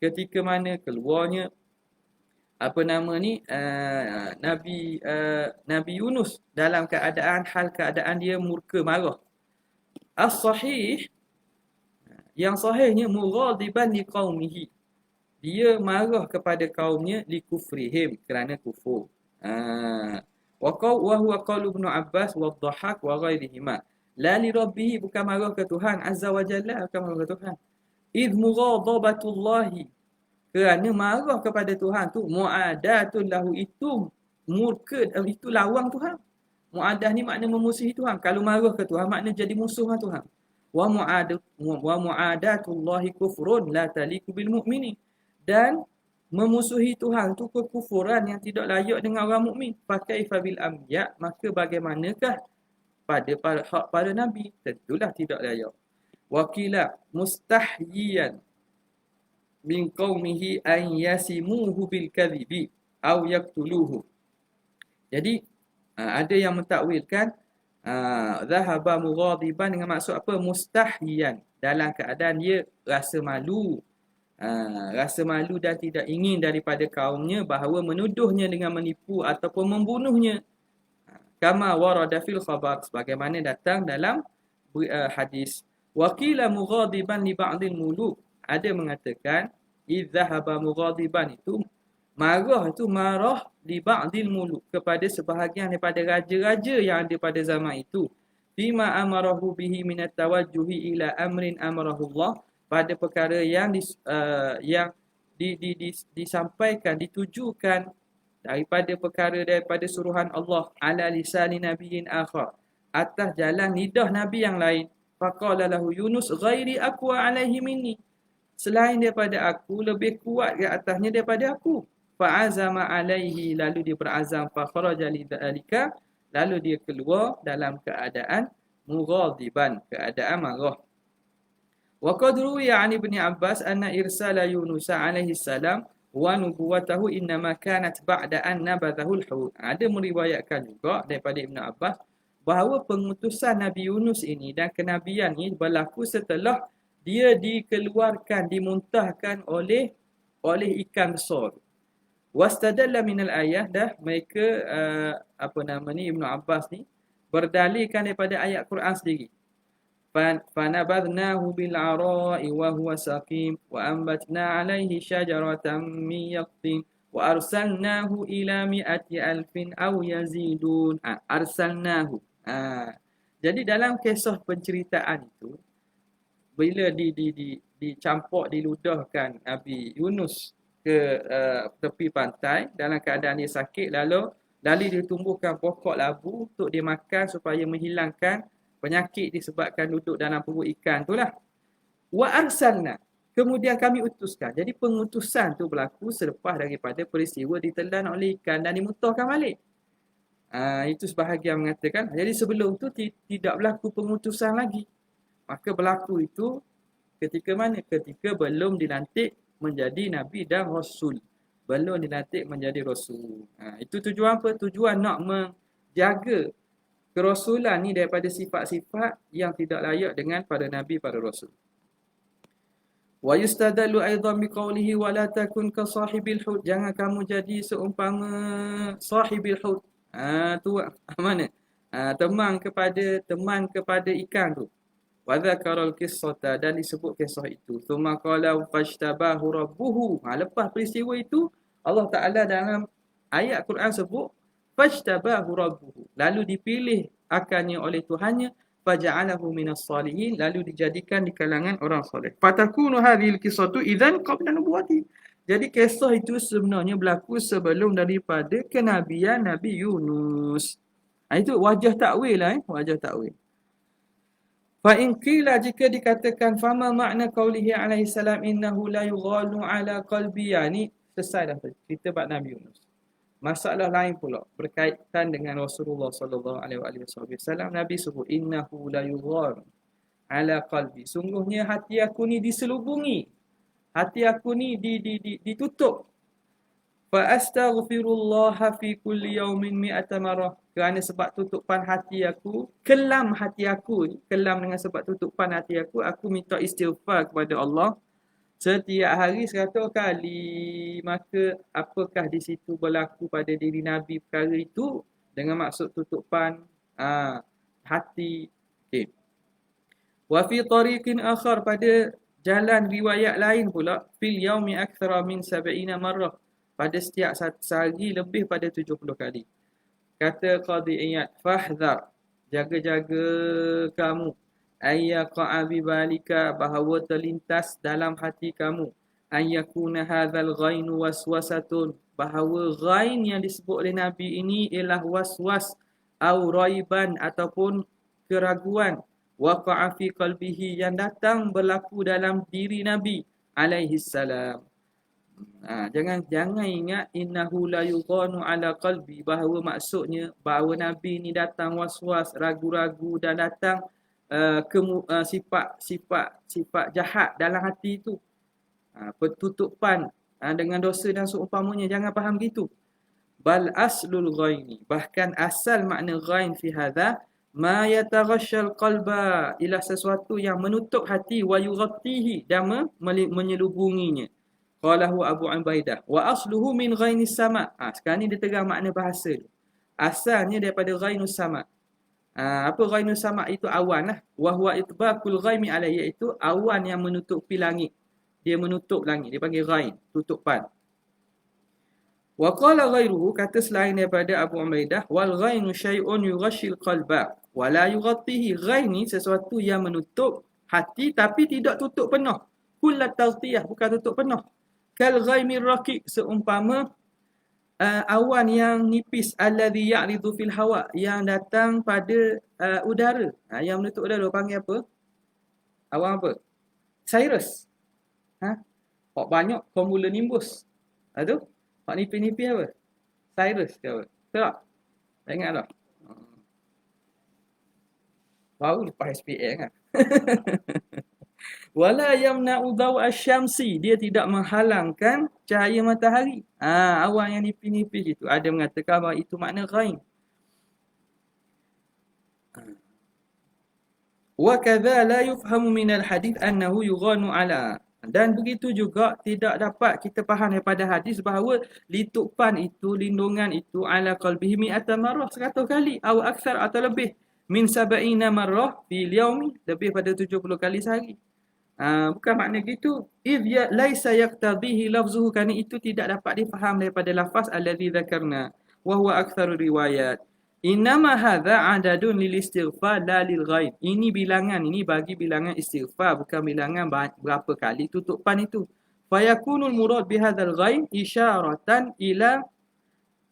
[SPEAKER 1] ketika mana keluarnya Nabi Yunus dalam keadaan dia murka, marah. As-sahih, yang sahihnya mughadiban liqaumihi, dia marah kepada kaumnya likufrihim, kerana kufur. Wa huwa qaulu Ibn Abbas wa Dhahhak wa ghairihima. La li rabbih, bukan marah ke Tuhan azza wa jalla, bukan marah ke Tuhan. Idh mughadabatullahi, kerana marah kepada Tuhan tu mu'adatul lahu, itu murka, itu lawang Tuhan. Mu'adah ni makna memusuhi Tuhan. Kalau marah ke Tuhan makna jadi musuh Tuhan. Wa mu'adatullahi kufrun la taliku bil mu'mini, dan memusuhi Tuhan tu kekufuran yang tidak layak dengan orang mukmin. Fa kaifa bil anbiya, maka bagaimanakah pada nabi? Tentulah tidak layak. Wakila mustahyian min qaumihi an yasimuhu bil kadhibi aw yaqtuluhu. Jadi ada yang mentakwilkan zahaba mughadiban dengan maksud apa? Mustahyian, dalam keadaan dia rasa malu. Rasa malu dan tidak ingin daripada kaumnya bahawa menuduhnya dengan menipu ataupun membunuhnya. Kama warada fil khabar, sebagaimana datang dalam hadis. Waqila mughadiban li ba'dil muluk, ada mengatakan idzahaba mughadiban itu marah li ba'dil muluk, kepada sebahagian daripada raja-raja yang ada pada zaman itu. Bima amarahu bihi minat tawajjuhi ila amrin amarahu Allah, pada perkara yang disampaikan, ditujukan daripada suruhan Allah ala lisani nabiyyin akhar, atas jalan lidah nabi yang lain. Faqala lahu Yunus ghairi aqwa alaihi minni, selain daripada aku lebih kuat ke atasnya daripada aku. Fa'azama alaihi, lalu dia berazam. Fa kharaja lidzalika, lalu dia keluar dalam keadaan mughadiban, keadaan marah. Wa qad ruwiya 'an Ibn Abbas anna irsala Yunus alaihi salam wa nubuwatahu innama kanat ba'da an nabadhahu al-hut. Ada meriwayatkan juga daripada Ibn Abbas bahawa pengutusan Nabi Yunus ini dan kenabian ini berlaku setelah dia dikeluarkan, dimuntahkan oleh ikan besar. Wastadalla minal ayah, dah mereka Ibn Abbas ni berdalilkan daripada ayat Quran sendiri. فَنَبَذْنَاهُ بِالْعَرَاءِ وَهُوَ سَقِيمٌ وَأَنبَتْنَا عَلَيْهِ شَجَرَةً مِّن يَقْطِينٍ وَأَرْسَلْنَاهُ إِلَى 100,000 أَوْ يَزِيدُونَ. Arsalnahu. Jadi dalam kisah penceritaan itu, bila dicampur, diludahkan Nabi Yunus ke tepi pantai dalam keadaan dia sakit, lalu ditumbuhkan pokok labu untuk dimakan supaya menghilangkan penyakit disebabkan duduk dalam perut ikan itulah. Wa arsalna, kemudian kami utuskan. Jadi pengutusan tu berlaku selepas daripada peristiwa ditelan oleh ikan dan dimuntahkan balik. Itu sebahagian mengatakan. Jadi sebelum tu tidak berlaku pengutusan lagi. Maka berlaku itu ketika mana? Ketika belum dilantik menjadi Nabi dan Rasul. Belum dilantik menjadi Rasul. Itu tujuan apa? Tujuan nak menjaga kerasulan ni daripada sifat-sifat yang tidak layak dengan para Nabi, para Rasul. Wa yustadallu aidan biqaulihi wa la takun ka sahibil hut. Jangan kamu jadi seumpama sahibil hut. Tu mana? Teman kepada ikan tu. Wa dzakaral qissata, dan disebut kisah itu. Tsumma qala fashtabahu rabbuhu. Lepas peristiwa itu Allah Taala dalam ayat Quran sebut fashtabahu rabbuhu, lalu dipilih akannya oleh Tuhannya, faja'alahu minas salihin, lalu dijadikan di kalangan orang soleh. Fatakunu hadhil qissatu idzan qabla nubuwati. Jadi kisah itu sebenarnya berlaku sebelum daripada kenabian Nabi Yunus. Itu wajah takwil lah, wajah takwil. Fa in qila, jika dikatakan fama makna qaulihi alaihi salam innahu la yughalu ala qalbi, yani selesai dah cerita bab Nabi Yunus. Masalah lain pula berkaitan dengan Rasulullah sallallahu alaihi wasallam. Nabi sebut innahu la yughar ala qalbi. Sungguhnya hati aku ni diselubungi. Hati aku ni ditutup. Fa astaghfirullah fi kulli yawmin mi'ata marrah. Kerana sebab tutupan hati aku, kelam hati aku, kelam dengan sebab tutupan hati aku minta istighfar kepada Allah setiap hari 100 kali. Maka apakah di situ berlaku pada diri Nabi perkara itu dengan maksud tutupan hati. Okay. Wa fi tariqin akhar, pada jalan riwayat lain pula, fil yaumi akthara min 70 marrah, pada setiap sehari lebih pada 70 kali. Kata Qadhi Iyad, fahdhar, jaga-jaga kamu, ayyaqa bibalika, bahawa terlintas dalam hati kamu, ayyakuna hadzal ghainu waswasatun, bahawa ghain yang disebut oleh Nabi ini ialah waswas, au raiban, ataupun keraguan, waqa'a fi qalbihi, yang datang berlaku dalam diri Nabi alaihi salam. Jangan ingat innahu la yughanu ala qalbi, bahawa maksudnya bahawa Nabi ni datang waswas, ragu-ragu, dan datang sifat jahat dalam hati itu, pertutupan dengan dosa dan seumpamanya. Jangan faham gitu. Bal aslul ghaini, bahkan asal makna ghain fi hadha ma yataghashal qalba, ialah sesuatu yang menutup hati, wa yughattihi, dan menyelubunginya. Qalahu Abu Ubaidah wa asluhu min ghainis sama. Sekarang ni dia terang makna bahasa tu. Asalnya daripada ghainus sama. Apa ghainus sama? Itu awan lah. Wa huwa itbaqul ghaimi alaihi, iaitu awan yang menutupi langit. Dia menutup langit, dia panggil ghain, tutupan. Wa qala ghairuhu, kata selain daripada Abu Ubaidah, wal ghainu syai'un yughashil qalba wa la yughattihi. Ghain ni sesuatu yang menutup hati tapi tidak tutup penuh. Kullat taghtiyah, bukan tutup penuh. Kal ghaimir raqiq, seumpama awan yang nipis, alladhi ya'ridu fil hawa, yang datang pada udara. Yang menutup udara panggil apa? Awan apa? Cirrus. Hak banyak cumulonimbus. Tu hak nipis-nipis apa? Cirrus ke apa? Betul tak? Tak ingat tak? Baru lepas SPM kan. Wala yamna'u daw asy-syamsi, dia tidak menghalangkan cahaya matahari. Awan yang nipis-nipis itu. Ada mengatakan bahawa itu makna ghain. Wa kadza la yufhamu min al-hadith annahu yughanu ala. Dan begitu juga tidak dapat kita faham daripada hadis bahawa litupan itu, lindungan itu ala qalbihi mi'ata marrah, 100 kali atau aksar atau lebih min sab'ina marrah fil yaumi, lebih pada 70 kali sehari. Bukan makna gitu. Idh ya laisa yaqtadihi lafzuhu, kerana itu tidak dapat difaham daripada lafaz alladhi dzakarna wa huwa aktsaru riwayat. Innama hadza adadun lil istighfar la lil ghaib. Ini bilangan, ini bagi bilangan istighfar, bukan bilangan berapa kali tutupan itu. Fayakunul murad bihadzal ghaib isyaratan ila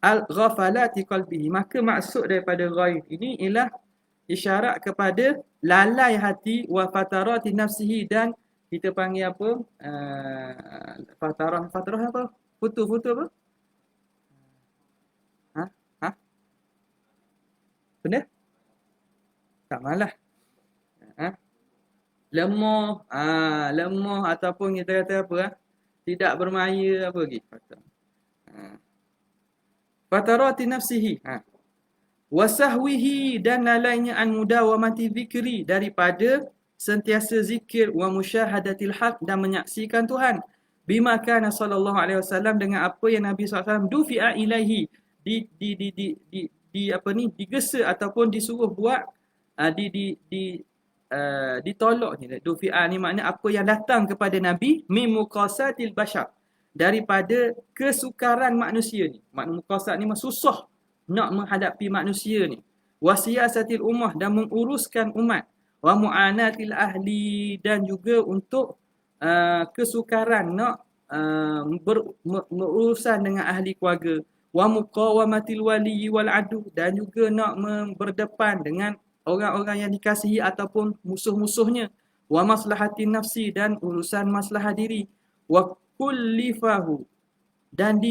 [SPEAKER 1] al-ghafalati qalbihi. Maka maksud daripada ghaib ini ialah isyarat kepada lalai hati wa fatarati nafsihi, dan kita panggil apa? Fatarah apa? Futu apa? Ha? Ha? Benar? Tak malah. Ha? Lemah, lemah ataupun kita kata apa? Tidak bermaya apa lagi? Fatarati nafsihi. Wasahwihi, dan lalainya an mudawamati zikri, daripada sentiasa zikir, wa musyahadatil haq, dan menyaksikan Tuhan. Bima kana sallallahu alaihi wasallam, dengan apa yang Nabi SAW dufi'a ilaihi, digesa ataupun disuruh buat, ditolak ni. Dufi'a ni makna apa yang datang kepada Nabi min muqasatil bashar, daripada kesukaran manusia ni. Makna muqasat ni susah nak menghadapi manusia ni. Wasiyasatil ummah, dan menguruskan umat. Wa mu'anatil ahli, dan juga untuk kesukaran nak berurusan dengan ahli keluarga. Wa muqawamatil wali wal adu, dan juga nak berdepan dengan orang-orang yang dikasihi ataupun musuh-musuhnya. Wa maslahatin nafsi, dan urusan masalah diri. Wa kullifahu, dan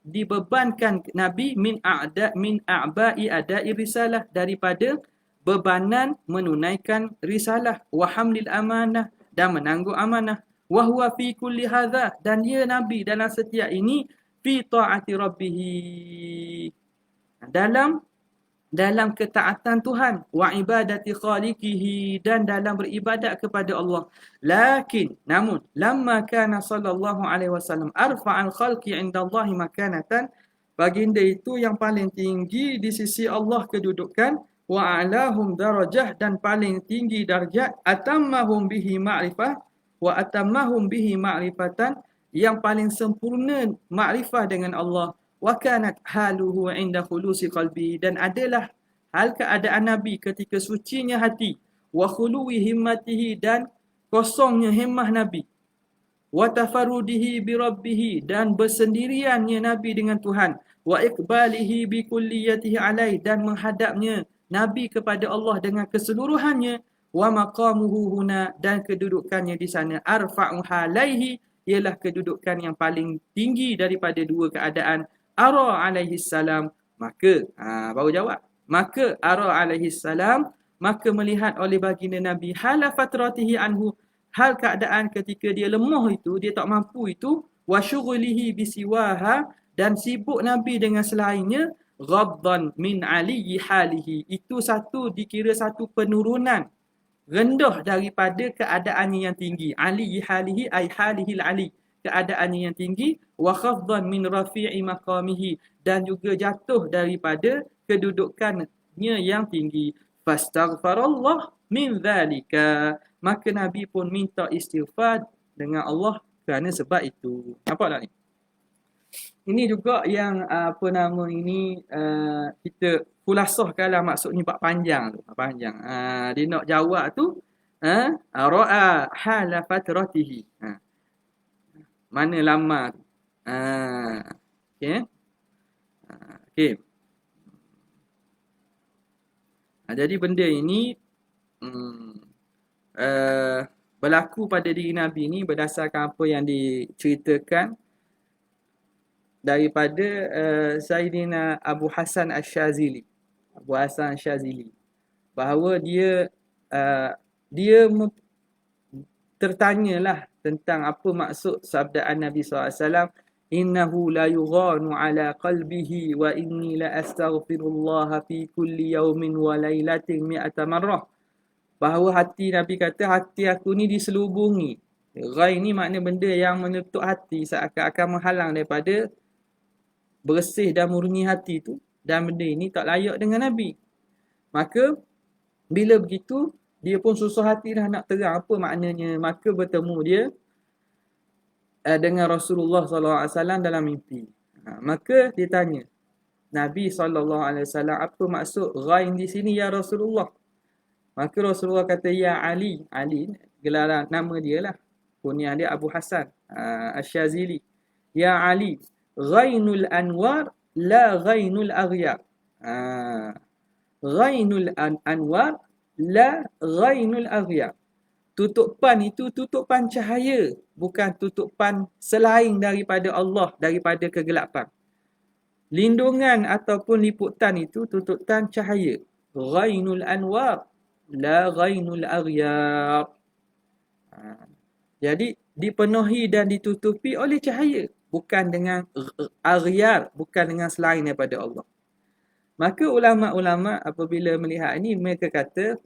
[SPEAKER 1] dibebankan Nabi min a'ba'i ada'i risalah, daripada bebanan menunaikan risalah, wa hamlil amanah, dan menanggung amanah, wa huwa fi kulli hadza, dan dia Nabi dalam setiap ini fi ta'ati rabbih, dalam ketaatan Tuhan, wa ibadati khaliqihi, dan dalam beribadat kepada Allah. Namun lamma kana sallallahu alaihi wasallam arfa'al khalqi 'indallahi makanatan, baginda itu yang paling tinggi di sisi Allah kedudukan, wa a'lahum darajah, dan paling tinggi darjat, atammahum bihi ma'rifatan, yang paling sempurna makrifah dengan Allah. Wa kanat haluhu 'inda khulusi qalbi, dan adalah hal keadaan Nabi ketika sucinya hati, wa khuluwi himmatihi, dan kosongnya himmah Nabi, wa tafarrudihi bi rabbih, dan bersendiriannya Nabi dengan Tuhan, wa iqbalihi bi kulliyatihi alai, dan menghadapnya Nabi kepada Allah dengan keseluruhannya, wa maqamuhu huna, dan kedudukannya di sana, arfa'u halaihi, ialah kedudukan yang paling tinggi daripada dua keadaan. Ara alaihi salam, maka baru jawab, maka ara alaihi salam, maka melihat oleh baginda Nabi hala fatratihi anhu, hal keadaan ketika dia lemah itu, dia tak mampu itu, wa syughlihi bisiwaha, dan sibuk Nabi dengan selainnya, ghaddan min aliyyi halihi, itu dikira satu penurunan rendah daripada keadaannya yang tinggi. Aliyyi halihi ay halihil ali, keadaannya yang tinggi, wa khafdan min rafi'i maqamihi, dan juga jatuh daripada kedudukannya yang tinggi. Fastaghfarallah min dhalika, maka Nabi pun minta istighfar dengan Allah kerana sebab itu. Nampak tak ni? Ini juga yang kita khulasahkanlah maksud ni panjang tu. Panjang. Dia nak jawab tu ra'a hala fatratihi. Mana lama tu? Okey. Okey. Jadi benda ini berlaku pada diri Nabi ni berdasarkan apa yang diceritakan daripada Sayyidina Abu Hasan Asy-Syazili. Abu Hasan Asy-Syazili, bahawa dia tertanyalah tentang apa maksud sabdaan Nabi SAW, innahu la yughanu ala qalbihi wa inni la astaghfirullah fi kulli yawmin wa laylatin mi'ata marrah. Bahawa hati Nabi kata, hati aku ni diselubungi. Ghain ni makna benda yang menutup hati, seakan-akan menghalang daripada bersih dan murni hati tu. Dan benda ini tak layak dengan Nabi. Maka bila begitu, dia pun susah hati dah nak terang apa maknanya. Maka bertemu dia dengan Rasulullah SAW dalam mimpi. Maka dia tanya, Nabi SAW, apa maksud ghain di sini ya Rasulullah? Maka Rasulullah kata, ya Ali. Ali, gelaran nama dia lah. Kunyah dia Abu Hasan Asy-Syazili. Ya Ali, ghainul anwar la ghainul aghyar. Ghainul anwar la ghainul aghyar. Tutupan itu tutupan cahaya, bukan tutupan selain daripada Allah, daripada kegelapan. Lindungan ataupun liputan itu tutupan cahaya. Ghainul anwar la ghainul aghyar. Jadi dipenuhi dan ditutupi oleh cahaya, bukan dengan aghyar, bukan dengan selain daripada Allah. Maka ulama-ulama apabila melihat ini, mereka kata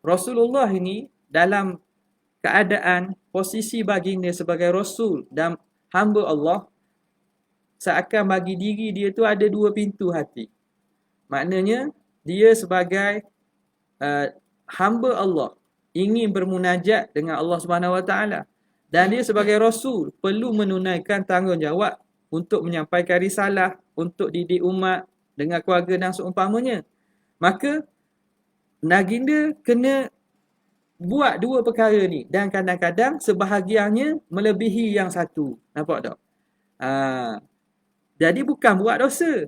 [SPEAKER 1] Rasulullah ini dalam keadaan posisi baginda sebagai Rasul dan hamba Allah, seakan bagi diri dia tu ada dua pintu hati. Maknanya dia sebagai hamba Allah ingin bermunajat dengan Allah Subhanahu Wa Taala, dan dia sebagai Rasul perlu menunaikan tanggungjawab untuk menyampaikan risalah, untuk didik umat dengan keluarga dan seumpamanya. Maka Naginda kena buat dua perkara ni, dan kadang-kadang sebahagiannya melebihi yang satu. Nampak tak? Jadi bukan buat dosa.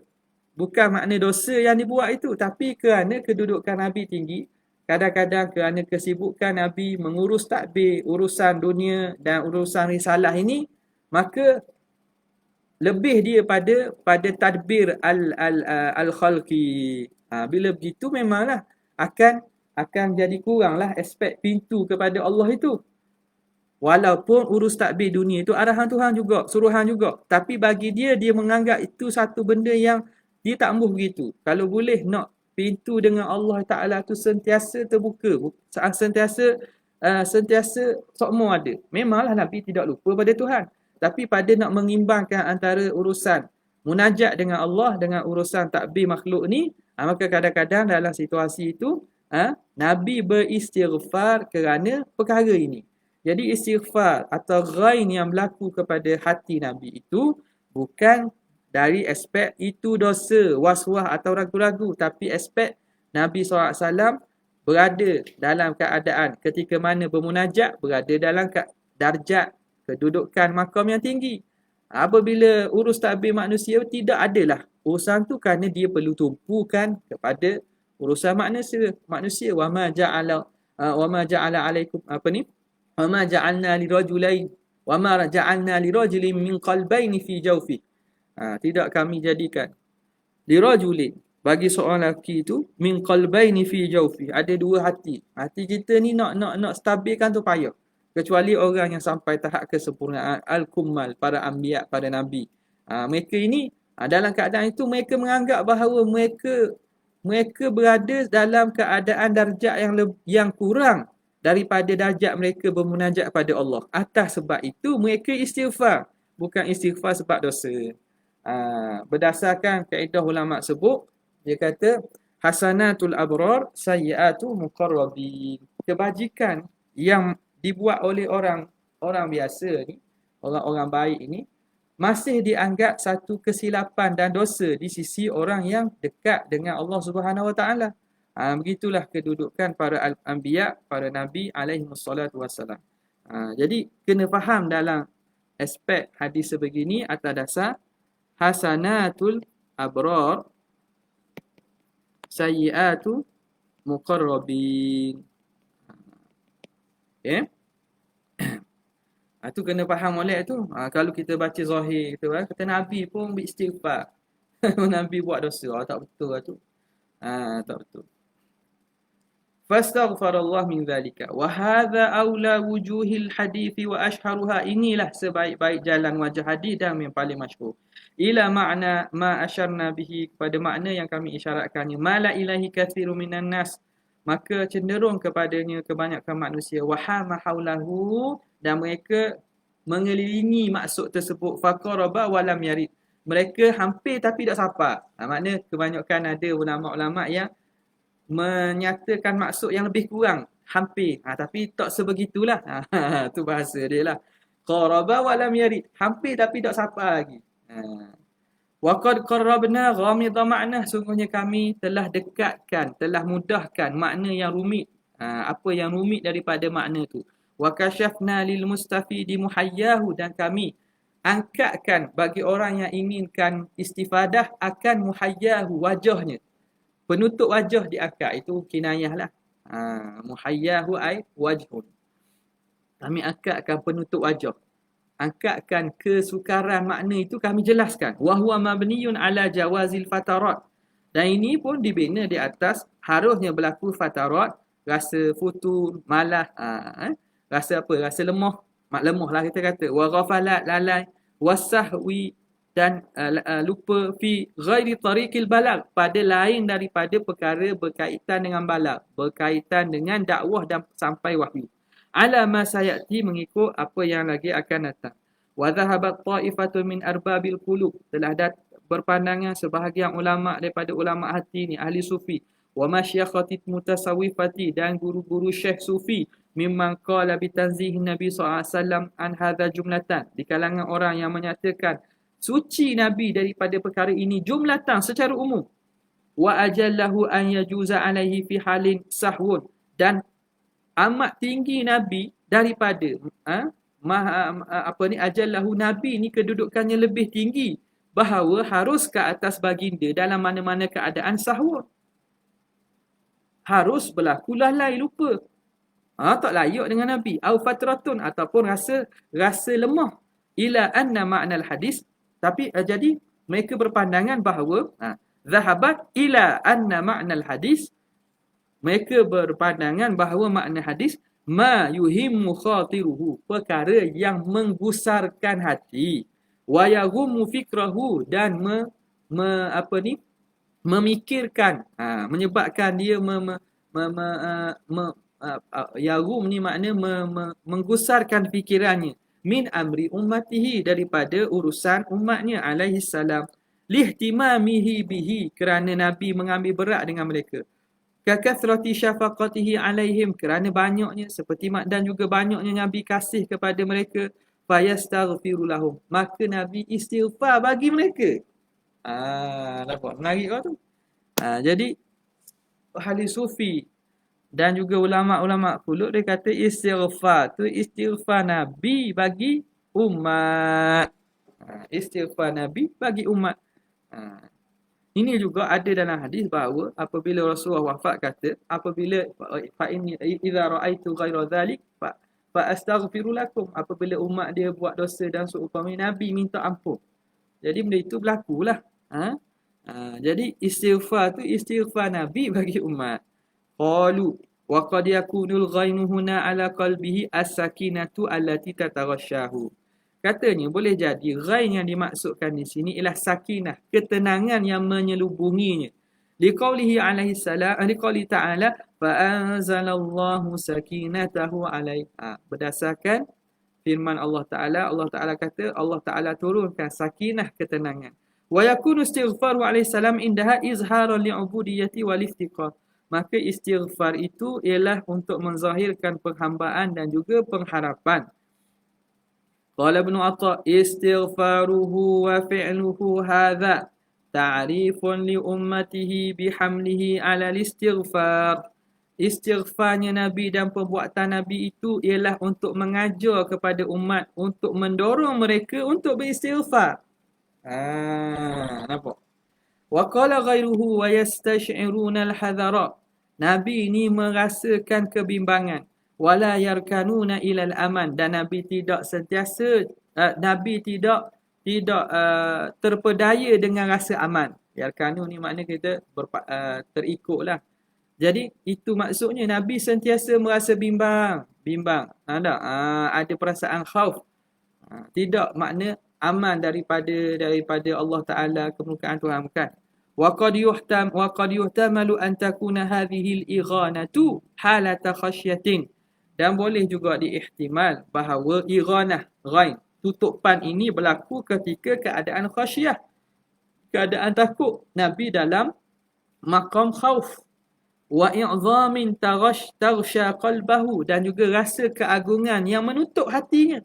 [SPEAKER 1] Bukan makna dosa yang dibuat itu, tapi kerana kedudukan Nabi tinggi, kadang-kadang kerana kesibukan Nabi mengurus takbir, urusan dunia dan urusan risalah ini, maka lebih dia pada tadbir al-khalqi. Bila begitu memanglah akan jadi kuranglah aspek pintu kepada Allah itu. Walaupun urus takbir dunia itu arahan Tuhan juga, suruhan juga, tapi bagi dia menganggap itu satu benda yang dia tak mahu begitu. Kalau boleh nak pintu dengan Allah Ta'ala tu sentiasa terbuka, sentiasa sokmo ada. Memanglah Nabi tidak lupa pada Tuhan, tapi pada nak mengimbangkan antara urusan munajat dengan Allah dengan urusan takbir makhluk ni, maka kadang-kadang dalam situasi itu Nabi beristighfar kerana perkara ini. Jadi istighfar atau ghain yang berlaku kepada hati Nabi itu bukan dari aspek itu dosa, waswah atau ragu-ragu, tapi aspek Nabi SAW berada dalam keadaan ketika mana bermunajat, berada dalam darjat kedudukan makam yang tinggi. Apabila urus takbir manusia, tidak adalah urusan tu kerana dia perlu tumpukan kepada urusan manusia. Wa ma ja'ala alaikum wa ma ja'alna lirajulain wa ma ja'alna lirajulin min qalbayni fi jawfi. Tidak kami jadikan lirajulin, bagi seorang lelaki itu, min qalbayni fi jawfi, ada dua hati. Hati kita ni nak stabilkan tu payah. Kecuali orang yang sampai tahap kesempurnaan al-kummal, para anbiya, para nabi. Mereka ini dalam keadaan itu mereka menganggap bahawa mereka berada dalam keadaan darjat yang kurang daripada darjat mereka bermunajat pada Allah. Atas sebab itu mereka istighfar, bukan istighfar sebab dosa. Berdasarkan kaedah ulama sebut, dia kata hasanatul abrar sayyiatu muqarrabin. Kebajikan yang dibuat oleh orang biasa ni, orang-orang baik ini, masih dianggap satu kesilapan dan dosa di sisi orang yang dekat dengan Allah Subhanahu Wa Taala. Begitulah kedudukan para anbiya, para nabi alaihi wassalatu wassalam. Jadi kena faham dalam aspek hadis sebegini atas dasar hasanatul abrar sayyiatu muqarrabin. Okay? Itu kena faham molek tu. Kalau kita baca zahir gitu, kata Nabi pun beristighfar. Nabi buat dosa. Tak betul lah tu. Tak betul. Fastaghfarallah min dhalika. Wa hadha aula wujuhil hadithi wa ashharuha. Inilah sebaik-baik jalan wajah hadis dan yang paling masyhur. Ila makna ma asyarna bihi, kepada makna yang kami isyaratkannya. Mala ilahi kathiru minan nas. Maka cenderung kepadanya kebanyakan manusia. Wa hama haulahu, dan mereka mengelilingi maksud tersebut. Faqaraba wa lam yarid. Mereka hampir tapi tak sapa. Makna kebanyakan ada ulama-ulama yang menyatakan maksud yang lebih kurang, hampir, tapi tak sebegitulah. Tu bahasa dia lah. Qaraba wa lam yarid, hampir tapi tak sapa lagi. Wa qad qarrabna ghamidha makna, sungguhnya kami telah dekatkan, telah mudahkan makna yang rumit. Apa yang rumit daripada makna tu. Wa kashafna lil mustafidi muhayyahu, dan kami angkatkan bagi orang yang inginkan istifadah akan muhayyahu, wajahnya. Penutup wajah diangkat, itu kinayah lah. Muhayyahu ay wajhun. Kami angkatkan penutup wajah. Angkatkan kesukaran makna itu kami jelaskan. Wa huwa mabniyun ala jawazil fatarat. Dan ini pun dibina di atas harusnya berlaku fatarat, rasa futur, malah, rasa apa? Rasa lemah. Lemah lah kita kata. Wa ghafalat, lalai, wasahwi, dan lupa fi ghairi tariqil balag, pada lain daripada perkara berkaitan dengan balag, berkaitan dengan dakwah dan sampai wahyu. Ala ma sayati, mengikut apa yang lagi akan datang. Wa dhahabat ta'ifatun min arbabil qulub, telah berpandangan sebahagian ulama daripada ulama hati ni, ahli sufi. Wa masyayikhatit mutasawwifati, dan guru-guru syekh sufi, mimman qala bitanzihin Nabi SAW an hadha jumlatan, di kalangan orang yang menyatakan suci Nabi daripada perkara ini jumlatan, secara umum. Wa ajallahu an yajuza alaihi fi halin sahwun, dan amat tinggi Nabi daripada ajallahu, Nabi ni kedudukannya lebih tinggi, bahawa harus ke atas baginda dalam mana-mana keadaan sahwun, harus berlaku lalai, lupa, tak layak dengan Nabi, au fatratun, ataupun rasa lemah. Ila anna ma'nal hadis, tapi jadi mereka berpandangan bahawa zahabat ila anna ma'nal hadis, mereka berpandangan bahawa makna hadis ma yuhimmu khatiruhu, perkara yang menggusarkan hati, wa yaghummu fikrahu, dan memikirkan, menyebabkan dia yaghum ni makna menggusarkan fikirannya, min amri ummatihi, daripada urusan umatnya alaihi salam, lihtimamihi bihi, kerana Nabi mengambil berat dengan mereka, kakathrati syafaqatihi alaihim, kerana banyaknya seperti dan juga banyaknya Nabi kasih kepada mereka, fayastaghfiru lahum, maka Nabi istighfar bagi mereka. Nampak menarik kau tu. Jadi ahli sufi dan juga ulama-ulama qulub, dia kata istighfar tu istighfar Nabi bagi umat. Istighfar Nabi bagi umat. Ini juga ada dalam hadis bahawa apabila Rasulullah wafat kata, apabila fa inni idza raaitu ghaira dhalik fa astaghfiru lakum, apabila umat dia buat dosa dan seumpamanya, Nabi minta ampun. Jadi benda itu berlakulah. Jadi istighfar tu istighfar Nabi bagi umat. Qalu wa qad yakunul ghainu huna ala qalbihi as-sakinatu allati tataghasyahu. Katanya boleh jadi ghain yang dimaksudkan di sini ialah sakinah, ketenangan yang menyelubunginya. Liqaulihi alaihi salam, liqauli ta'ala fa anzalallahu sakinatahu alaihi. Berdasarkan firman Allah Ta'ala kata Allah Ta'ala turunkan sakinah, ketenangan. Wa yakunu istighfaru alaihi salam indaha izharan li'ubudiyyati wal iftiqar. Maka istighfar itu ialah untuk menzahirkan penghambaan dan juga pengharapan. Qala Ibn Atta, istighfaruhu wa fi'luhu hadha ta'rifun li ummatihi bihamlihi ala istighfar. Istighfarnya Nabi dan perbuatan Nabi itu ialah untuk mengajar kepada umat, untuk mendorong mereka untuk beristighfar. Nampak? Wa qala ghairuhu wa yastash'iruna al-hadara. Nabi ini merasakan kebimbangan. Wala yarkanuna ilal aman, dan Nabi tidak sentiasa Nabi tidak terpedaya dengan rasa aman. Yarkanu ni makna kita terikutlah. Jadi itu maksudnya Nabi sentiasa merasa bimbang. Bimbang. Ada perasaan khauf. Tidak makna aman daripada Allah Taala kemurkaan Tuhan, bukan. Wa qad yuhtamalu an takuna hadhihi al-ighanatu halata khasyatin. Dan boleh juga diihtimal bahawa ighanah, ghain, tutupan ini berlaku ketika keadaan khasyah, keadaan takut. Nabi dalam maqam khauf. Wa i'zamin taghsha qalbahu, dan juga rasa keagungan yang menutup hatinya.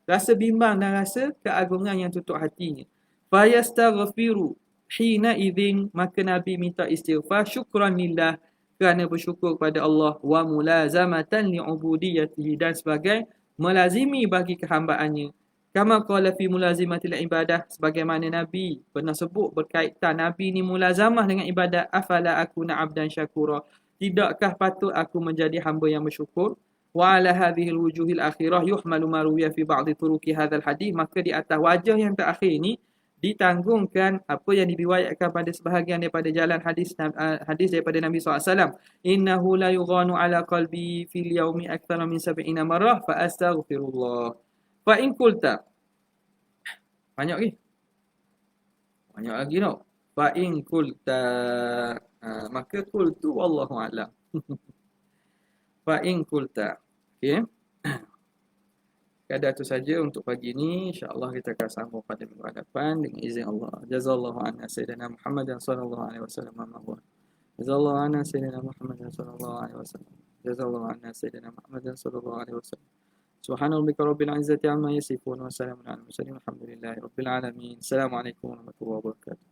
[SPEAKER 1] Rasa bimbang dan rasa keagungan yang tutup hatinya. Fayastaghfiru hina idzin, maka Nabi minta istighfar syukran lillah, kerana bersyukur kepada Allah, wa mulazamatan li'ubudiyatihi, dan sebagai melazimi bagi kehambaannya. Kama qala fi mulazimatil ibadah, sebagaimana Nabi pernah sebut berkaitan Nabi ni mulazamah dengan ibadat. Afala akuna abdan syakura, tidakkah patut aku menjadi hamba yang bersyukur? Wa ala hadhihi alwujuhil akhirah yuhmalu ma ruwiya fi ba'd turuki hadzal hadis, maka di atas wajah yang terakhir ini ditanggungkan apa yang diriwayatkan pada sebahagian daripada jalan hadis daripada Nabi SAW. Innahu la yughanu ala qalbi fil yaumi akthara min 70 marrah fa astaghfirullah. Fa in qulta, banyak lagi. Banyak lagi tau. Fa in qulta, maka qultu wallahu a'lam. Fa in qulta. Okey. Sekadar itu saja untuk pagi ini. InsyaAllah kita akan sambung pada minggu hadapan dengan izin Allah. Jazallahu anna Sayyidina Muhammad sallallahu alaihi wasallam amma huwa. Jazallahu anna Sayyidina Muhammad sallallahu alaihi wasallam. Jazallahu anna Sayyidina Muhammad sallallahu alaihi wasallam. Subhana rabbika rabbil izzati amma yasifun wa salamun alal mursalin walhamdulillahi rabbil alamin. Assalamualaikum warahmatullahi wabarakatuh.